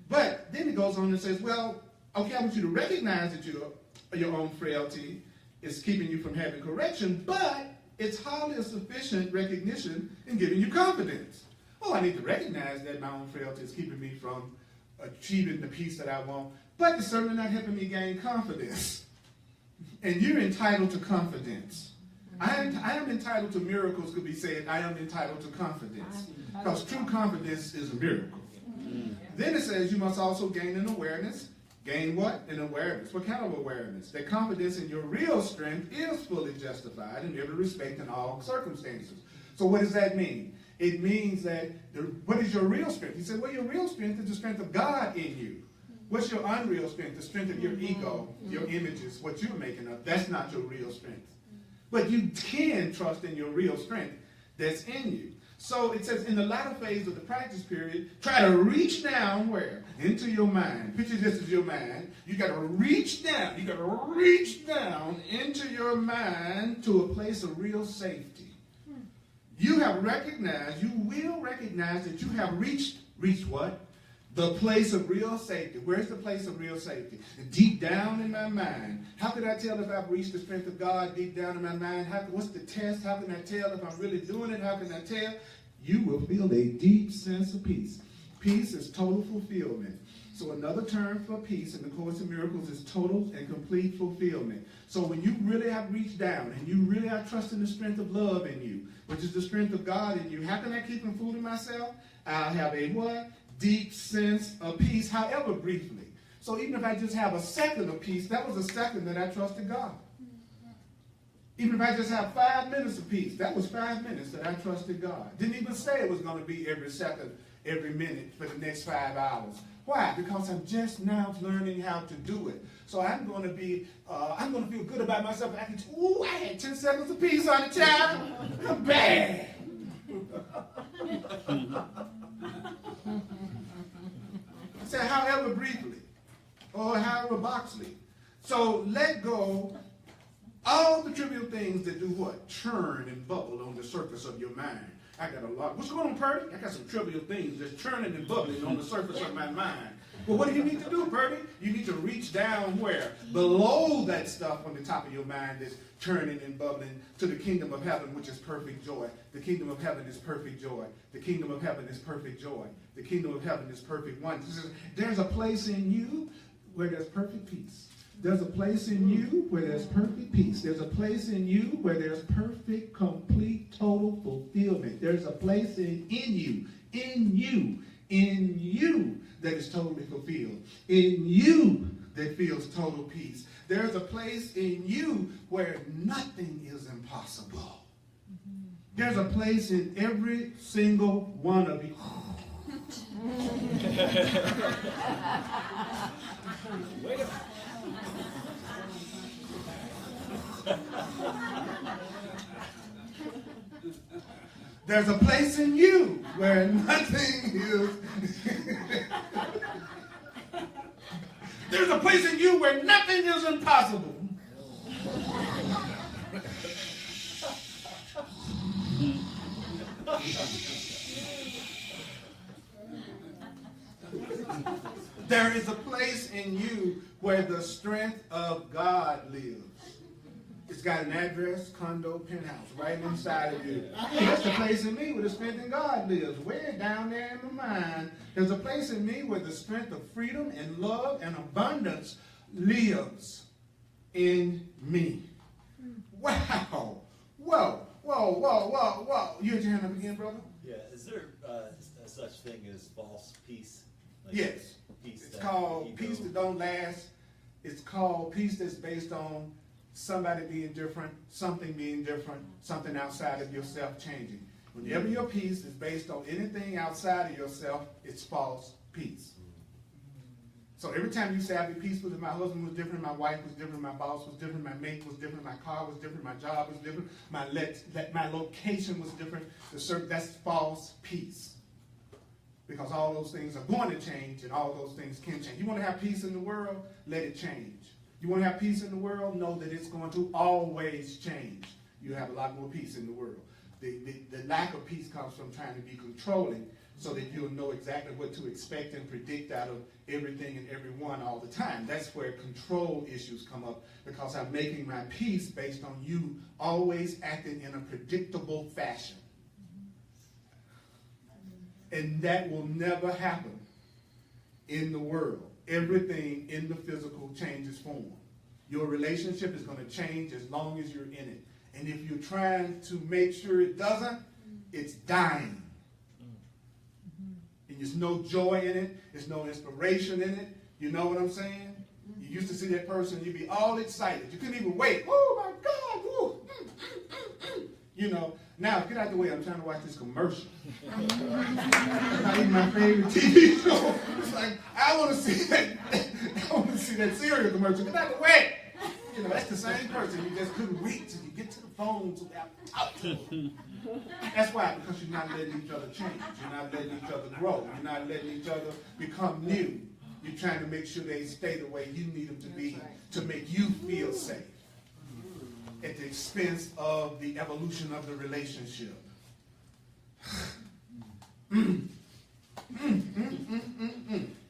But then it goes on and says, well, okay, I want you to recognize that your own frailty is keeping you from having correction, but it's hardly a sufficient recognition in giving you confidence. Oh, I need to recognize that my own frailty is keeping me from achieving the peace that I want, but it's certainly not helping me gain confidence. And you're entitled to confidence. I am entitled to miracles, could be said, I am entitled to confidence. Because true confidence is a miracle. Then it says you must also gain an awareness. Gain what? An awareness. What kind of awareness? That confidence in your real strength is fully justified in every respect in all circumstances. So what does that mean? It means that, what is your real strength? He said, well, your real strength is the strength of God in you. What's your unreal strength? The strength of your ego, your images, what you're making up. That's not your real strength. But you can trust in your real strength that's in you. So it says in the latter phase of the practice period, try to reach down where? Into your mind. Picture this as your mind. You got to reach down. You got to reach down into your mind to a place of real safety. You have recognized, you will recognize that you have reached what? The place of real safety. Where's the place of real safety? Deep down in my mind. How can I tell if I've reached the strength of God deep down in my mind? What's the test? How can I tell if I'm really doing it? How can I tell? You will feel a deep sense of peace. Peace is total fulfillment. So another term for peace in the Course in Miracles is total and complete fulfillment. So when you really have reached down and you really are trusting the strength of love in you, which is the strength of God in you, how can I keep from fooling myself? I'll have a what? Deep sense of peace, however briefly. So even if I just have a second of peace, that was a second that I trusted God. Even if I just have 5 minutes of peace, that was 5 minutes that I trusted God. Didn't even say it was going to be every second, every minute for the next 5 hours. Why? Because I'm just now learning how to do it. So I'm going to feel good about myself. I had 10 seconds of peace on the child. I'm bad. I said, however briefly, or however boxly. So let go all the trivial things that do what? Churn and bubble on the surface of your mind. I got a lot. What's going on, Purdy? I got some trivial things that's churning and bubbling on the surface of my mind. Well, what do you need to do, Purdy? You need to reach down where? Below that stuff on the top of your mind that's churning and bubbling to the kingdom of heaven, which is perfect joy. The kingdom of heaven is perfect joy. The kingdom of heaven is perfect joy. The kingdom of heaven is perfect oneness. There's a place in you where there's perfect peace. There's a place in you where there's perfect peace. There's a place in you where there's perfect, complete, total fulfillment. There's a place in you that is totally fulfilled. In you that feels total peace. There's a place in you where nothing is impossible. There's a place in every single one of you. There's a place in you where nothing is. There's a place in you where nothing is impossible. There is a place in you where the strength of God lives. It's got an address, condo, penthouse, right inside of you. That's the place in me where the strength of God lives. Way down there in my mind, there's a place in me where the strength of freedom and love and abundance lives in me. Wow. Whoa, whoa, whoa, whoa, whoa. You had your hand up again, brother? Yeah, is there such thing as false peace? Like Yes. Peace It's that called ego- peace that don't last. It's called peace that's based on somebody being different, something being different, something outside of yourself changing. Whenever your peace is based on anything outside of yourself, it's false peace. So every time you say, I be peaceful, that my husband was different, my wife was different, my boss was different, my mate was different, my car was different, my job was different, my location was different, that's false peace. Because all those things are going to change, and all those things can change. You want to have peace in the world? Let it change. You want to have peace in the world? Know that it's going to always change. You have a lot more peace in the world. The lack of peace comes from trying to be controlling so that you'll know exactly what to expect and predict out of everything and everyone all the time. That's where control issues come up, because I'm making my peace based on you always acting in a predictable fashion. And that will never happen in the world. Everything in the physical changes form. Your relationship is going to change as long as you're in it. And if you're trying to make sure it doesn't, it's dying. And there's no joy in it. There's no inspiration in it. You know what I'm saying? You used to see that person, you'd be all excited. You couldn't even wait. Oh my God. Woo. You know, now get out the way. I'm trying to watch this commercial. It's not even my favorite TV show. It's like, I want to see that. I want to see that cereal commercial. Get out the way. You know, that's the same person. You just couldn't wait till you get to the phone to talk to them. That's why, because you're not letting each other change. You're not letting each other grow. You're not letting each other become new. You're trying to make sure they stay the way you need them to be, to make you feel safe, at the expense of the evolution of the relationship.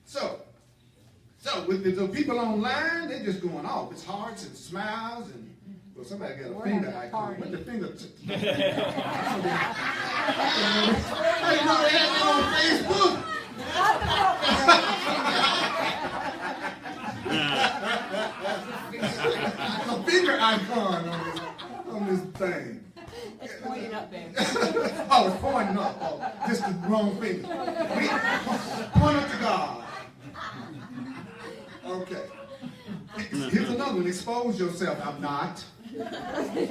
So with the people online, they're just going off. It's hearts and smiles and, well, somebody got a finger icon. What the finger? I didn't know they had it on Facebook. A finger icon on this thing. It's pointing up, babe. Oh, it's pointing up. Oh, just the wrong finger. Point up to God. Okay. Here's another one. Expose yourself. I'm not. It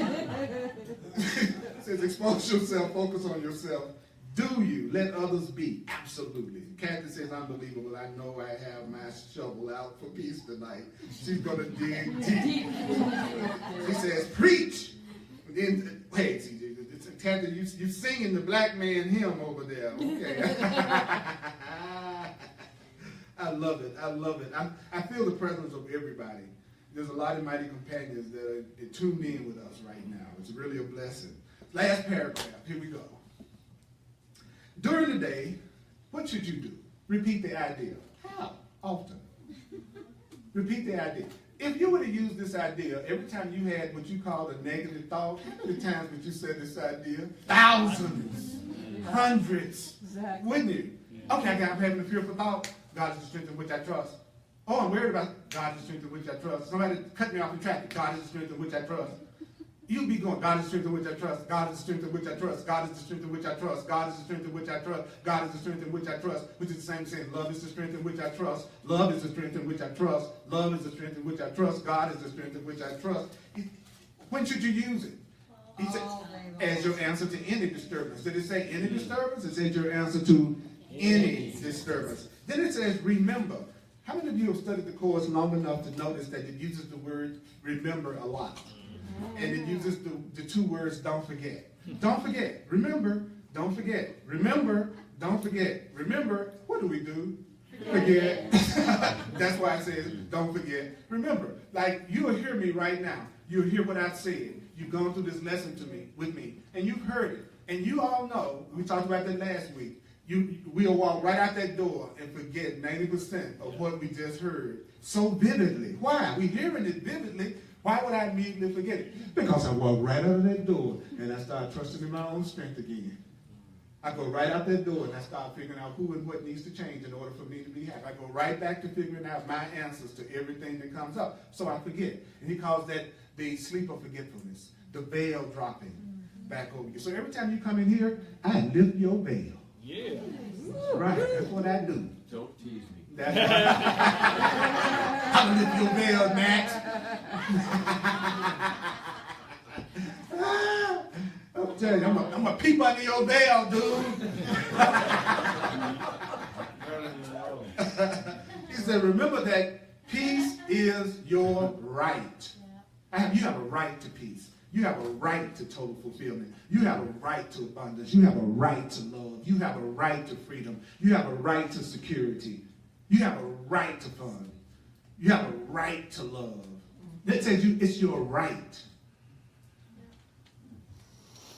says expose yourself. Focus on yourself. Do you let others be? Absolutely. Kathy says, unbelievable. I know I have my shovel out for peace tonight. She's going to dig deep. She says, preach. And then, wait, Kathy, you singing the black man hymn over there. Okay. I love it. I love it. I feel the presence of everybody. There's a lot of mighty companions that are tuned in with us right now. It's really a blessing. Last paragraph. Here we go. During the day, what should you do? Repeat the idea. How often? Repeat the idea. If you were to use this idea every time you had what you call a negative thought, how many times would you say this idea? Thousands. Hundreds. Exactly. Wouldn't you? Okay, I'm having a fearful thought. God is the strength in which I trust. Oh, I'm worried about God is the strength in which I trust. Somebody cut me off in traffic. God is the strength in which I trust. You'll be going, God is the strength in which I trust. God is the strength in which I trust. God is the strength in which I trust. God is the strength in which I trust. God is the strength in which I trust. Which is the same saying. Love is the strength in which I trust. Love is the strength in which I trust. Love is the strength in which I trust. God is the strength in which I trust. When should you use it? He said, as your answer to any disturbance. Did it say any disturbance? It said your answer to any disturbance. Then it says remember. How many of you have studied the course long enough to notice that it uses the word remember a lot? And it uses the two words don't forget. Don't forget. Remember. Don't forget. Remember. Don't forget. Remember. What do we do? Forget. That's why it says don't forget. Remember. Like you'll hear me right now. You'll hear what I've said. You've gone through this lesson with me. And you've heard it. And you all know, we talked about that last week, we'll walk right out that door and forget 90% of what we just heard so vividly. Why? We're hearing it vividly. Why would I immediately forget it? Because I walk right out of that door and I start trusting in my own strength again. I go right out that door and I start figuring out who and what needs to change in order for me to be happy. I go right back to figuring out my answers to everything that comes up. So I forget. And he calls that the sleep of forgetfulness, the veil dropping back over you. So every time you come in here, I lift your veil. Yeah. Right, that's what I do. Don't tease me. That's what I lift your veil, Max. I'm telling you, I'm a peep under your veil, dude. He said, remember that peace is your right. You have a right to peace. You have a right to total fulfillment. You have a right to abundance. You have a right to love. You have a right to freedom. You have a right to security. You have a right to fun. You have a right to love. That says it's your right.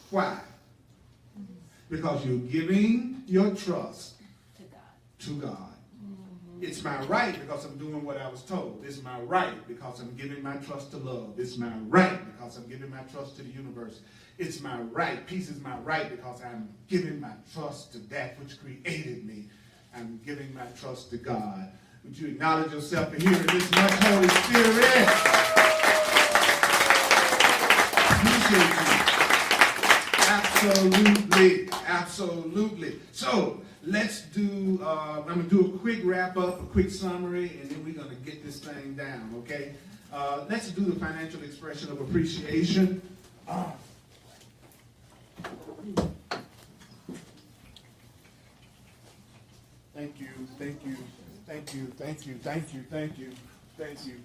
Why? Because you're giving your trust to God. It's my right because I'm doing what I was told. It's my right because I'm giving my trust to love. It's my right because I'm giving my trust to the universe. It's my right. Peace is my right because I'm giving my trust to that which created me. I'm giving my trust to God. Would you acknowledge yourself and hear this much, Holy Spirit? Appreciate you. Absolutely. Absolutely. So, let's do, I'm going to do a quick wrap up, a quick summary, and then we're going to get this thing down, okay? Let's do the financial expression of appreciation. Thank you, thank you, thank you, thank you, thank you, thank you, thank you.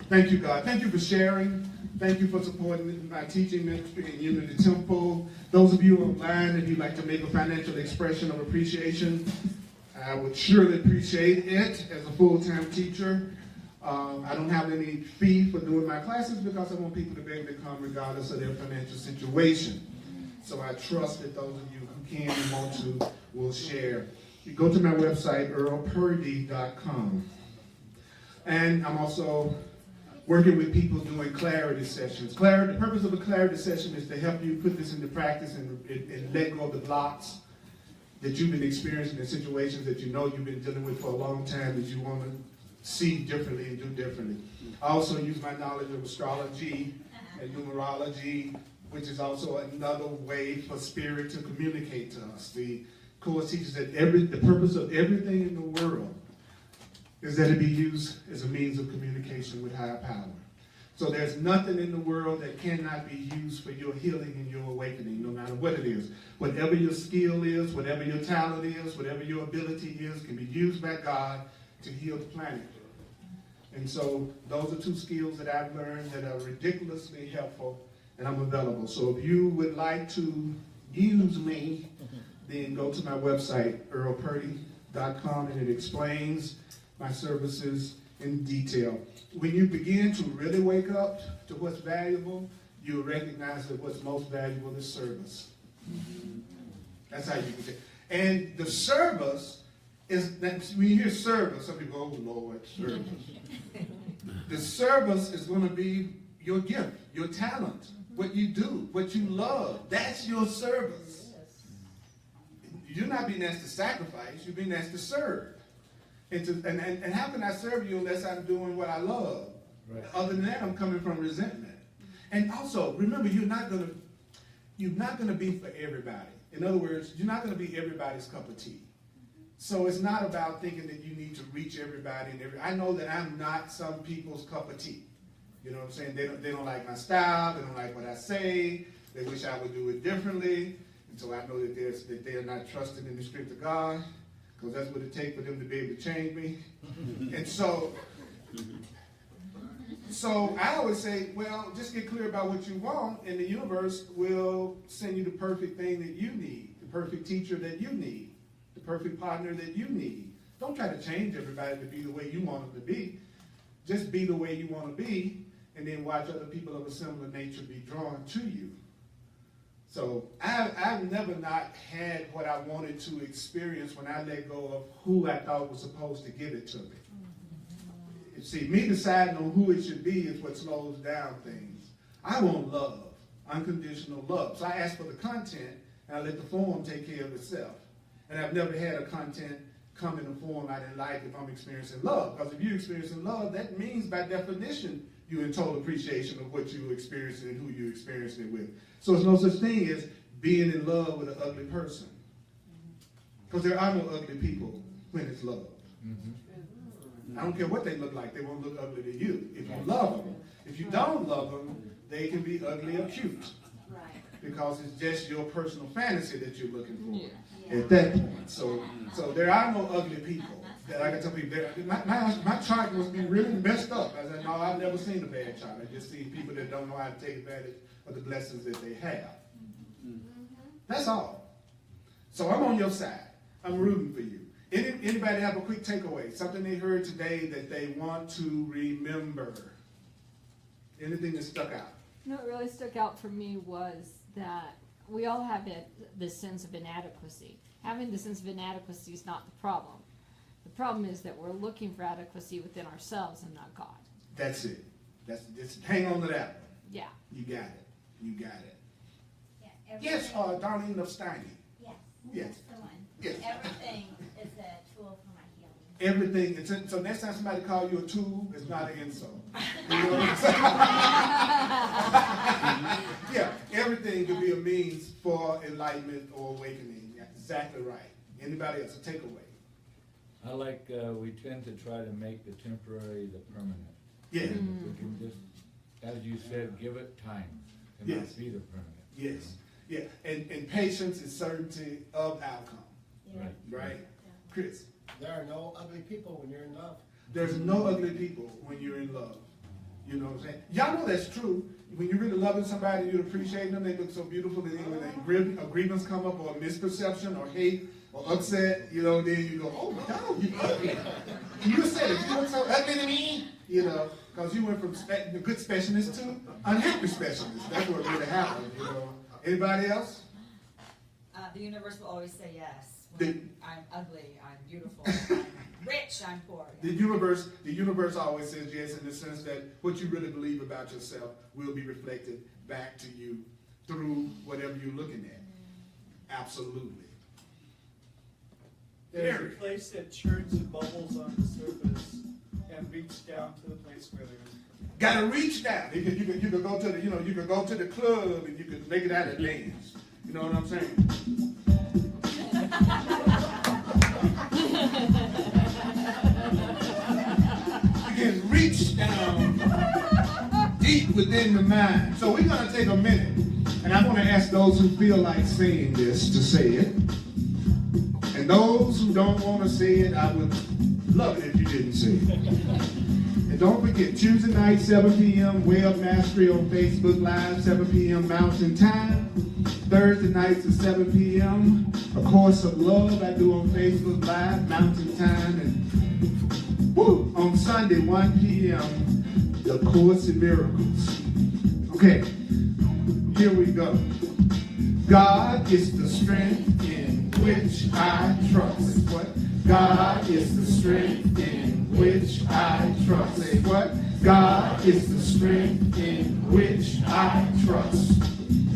Thank you, God. Thank you for sharing. Thank you for supporting my teaching ministry in Unity Temple. Those of you online, if you'd like to make a financial expression of appreciation, I would surely appreciate it as a full-time teacher. I don't have any fee for doing my classes because I want people to be able to come regardless of their financial situation. So I trust that those of you who can and want to will share. You go to my website, earlpurdy.com. And I'm also working with people doing clarity sessions. The purpose of a clarity session is to help you put this into practice and let go of the blocks that you've been experiencing in situations that you know you've been dealing with for a long time that you want to see differently and do differently. I also use my knowledge of astrology and numerology, which is also another way for spirit to communicate to us. The Course teaches that the purpose of everything in the world is that it be used as a means of communication with higher power. So there's nothing in the world that cannot be used for your healing and your awakening, no matter what it is. Whatever your skill is, whatever your talent is, whatever your ability is, can be used by God to heal the planet. And so those are two skills that I've learned that are ridiculously helpful, and I'm available. So if you would like to use me, then go to my website, earlpurdy.com, and it explains my services in detail. When you begin to really wake up to what's valuable, you'll recognize that what's most valuable is service. That's how you can say. And the service is, when you hear service, some people go, oh Lord, service. The service is going to be your gift, your talent, what you do, what you love. That's your service. You're not being asked to sacrifice, you're being asked to serve. And how can I serve you unless I'm doing what I love? Right. Other than that, I'm coming from resentment. And also, remember, you're not gonna be for everybody. In other words, you're not gonna be everybody's cup of tea. So it's not about thinking that you need to reach everybody I know that I'm not some people's cup of tea. You know what I'm saying? They don't like my style, they don't like what I say, they wish I would do it differently. And so I know that they're not trusting in the strength of God, because that's what it takes for them to be able to change me. And so I always say, well, just get clear about what you want, and the universe will send you the perfect thing that you need, the perfect teacher that you need, the perfect partner that you need. Don't try to change everybody to be the way you want them to be. Just be the way you want to be, and then watch other people of a similar nature be drawn to you. So I've never not had what I wanted to experience when I let go of who I thought was supposed to give it to me. See, me deciding on who it should be is what slows down things. I want love, unconditional love. So I ask for the content, and I let the form take care of itself. And I've never had a content come in a form I didn't like if I'm experiencing love. Because if you're experiencing love, that means by definition you're in total appreciation of what you're experiencing and who you're experiencing it with. So there's no such thing as being in love with an ugly person. Because there are no ugly people when it's love. I don't care what they look like, they won't look ugly to you if you love them. If you don't love them, they can be ugly or cute. Because it's just your personal fantasy that you're looking for at that point. So there are no ugly people that I can tell people. My chart must be really messed up. I said, no, I've never seen a bad chart. I just see people that don't know how to take advantage of the blessings that they have. That's all. So I'm on your side. I'm rooting for you. Anybody have a quick takeaway? Something they heard today that they want to remember? Anything that stuck out? No, what really stuck out for me was that we all have this sense of inadequacy. Having the sense of inadequacy is not the problem. The problem is that we're looking for adequacy within ourselves and not God. That's it. Just hang on to that one. Yeah. You got it. You got it. Yeah, Yes, Darlene of Steiny. Yes. Yes. That's the one. Yes. Everything is a tool for my healing. Everything. So next time somebody calls you a tool, it's not an insult. You know what I'm saying? Yeah, everything could be a means for enlightenment or awakening. Yeah, exactly right. Anybody else? A takeaway? I like we tend to try to make the temporary the permanent. Yeah. We can just, as you said, give it time to Yes. not be the permanent. Yes. Yeah. And patience is certainty of outcome. Right. Right? Chris? There are no ugly people when you're in love. There's no ugly people when you're in love. You know what I'm saying? Y'all know that's true. When you're really loving somebody, you're appreciating them, they look so beautiful, and then when a grievance come up, or a misperception, or hate, or upset, you know, then you go, oh my God, you ugly. You said it, you look so ugly to me, you know, because you went from the good specialist to unhappy specialist. That's what really happened, you know. Anybody else? The universe will always say yes. When I'm ugly, I'm beautiful, I'm rich, I'm poor. The universe always says yes, in the sense that what you really believe about yourself will be reflected back to you through whatever you're looking at. Absolutely. There's a place that churns and bubbles on the surface and reach down to the place where there is. Gotta reach down. You could go to the, you could go to the club and you could make it out of dance. You know what I'm saying? You can reach down deep within the mind. So we're gonna take a minute, and I want to ask those who feel like saying this to say it. And those who don't want to say it, I would love it if you didn't say it. And don't forget, Tuesday night, 7 p.m., Web Mastery on Facebook Live, 7 p.m. Mountain Time. Thursday nights at 7 p.m., A Course of Love I do on Facebook Live, Mountain Time. And on Sunday, 1 p.m., The Course in Miracles. Okay, here we go. God is the strength in which I trust. What? God is the strength in which I trust. Say what? God is the strength in which I trust.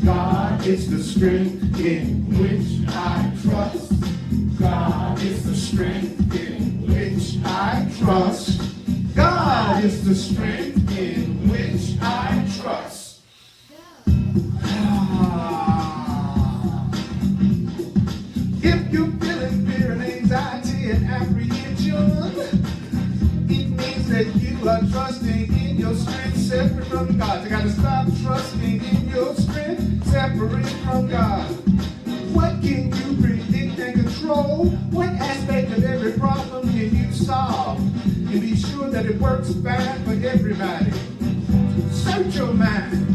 God is the strength in which I trust. God is the strength in which I trust. God is the strength in which I trust. If you're feeling fear and anxiety and apprehension, it means that you are trusting in your strength separate from God. You got to stop trusting in your strength separate from God. What can you predict and control? What aspect of every problem can you solve? And be sure that it works fine for everybody. Search your mind.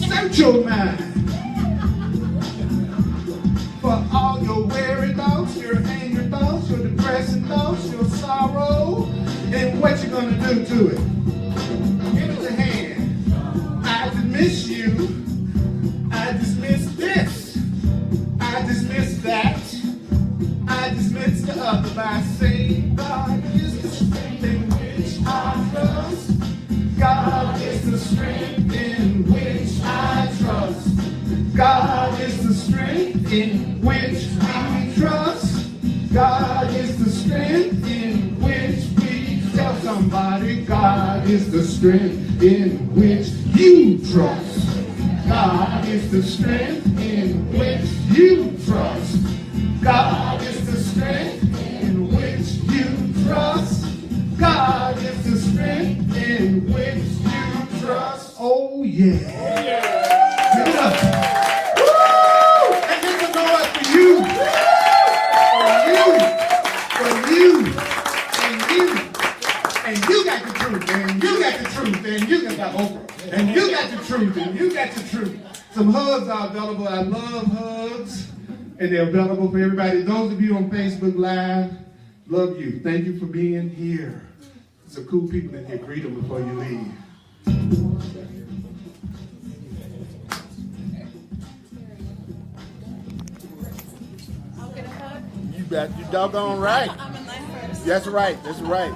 Search your mind. For all your weary thoughts, your angry thoughts, your depressing thoughts, your sorrow, and what you're going to do to it. Give it a hand. Eyes admission. is the strength in which you trust. God is the strength in which you trust. God is the strength in which you trust. God is the strength in which you trust. Oh yeah. Give it up. Woo! And make some noise for you. For you. And you. And you got the truth. And you got the truth. And you got Oprah. And you got the truth. And you got the truth. Some hugs are available. I love hugs. And they're available for everybody. Those of you on Facebook Live, love you. Thank you for being here. Some cool people in here. Greet them before you leave. I'll get a hug. You doggone right. I'm in line first. That's right. That's right.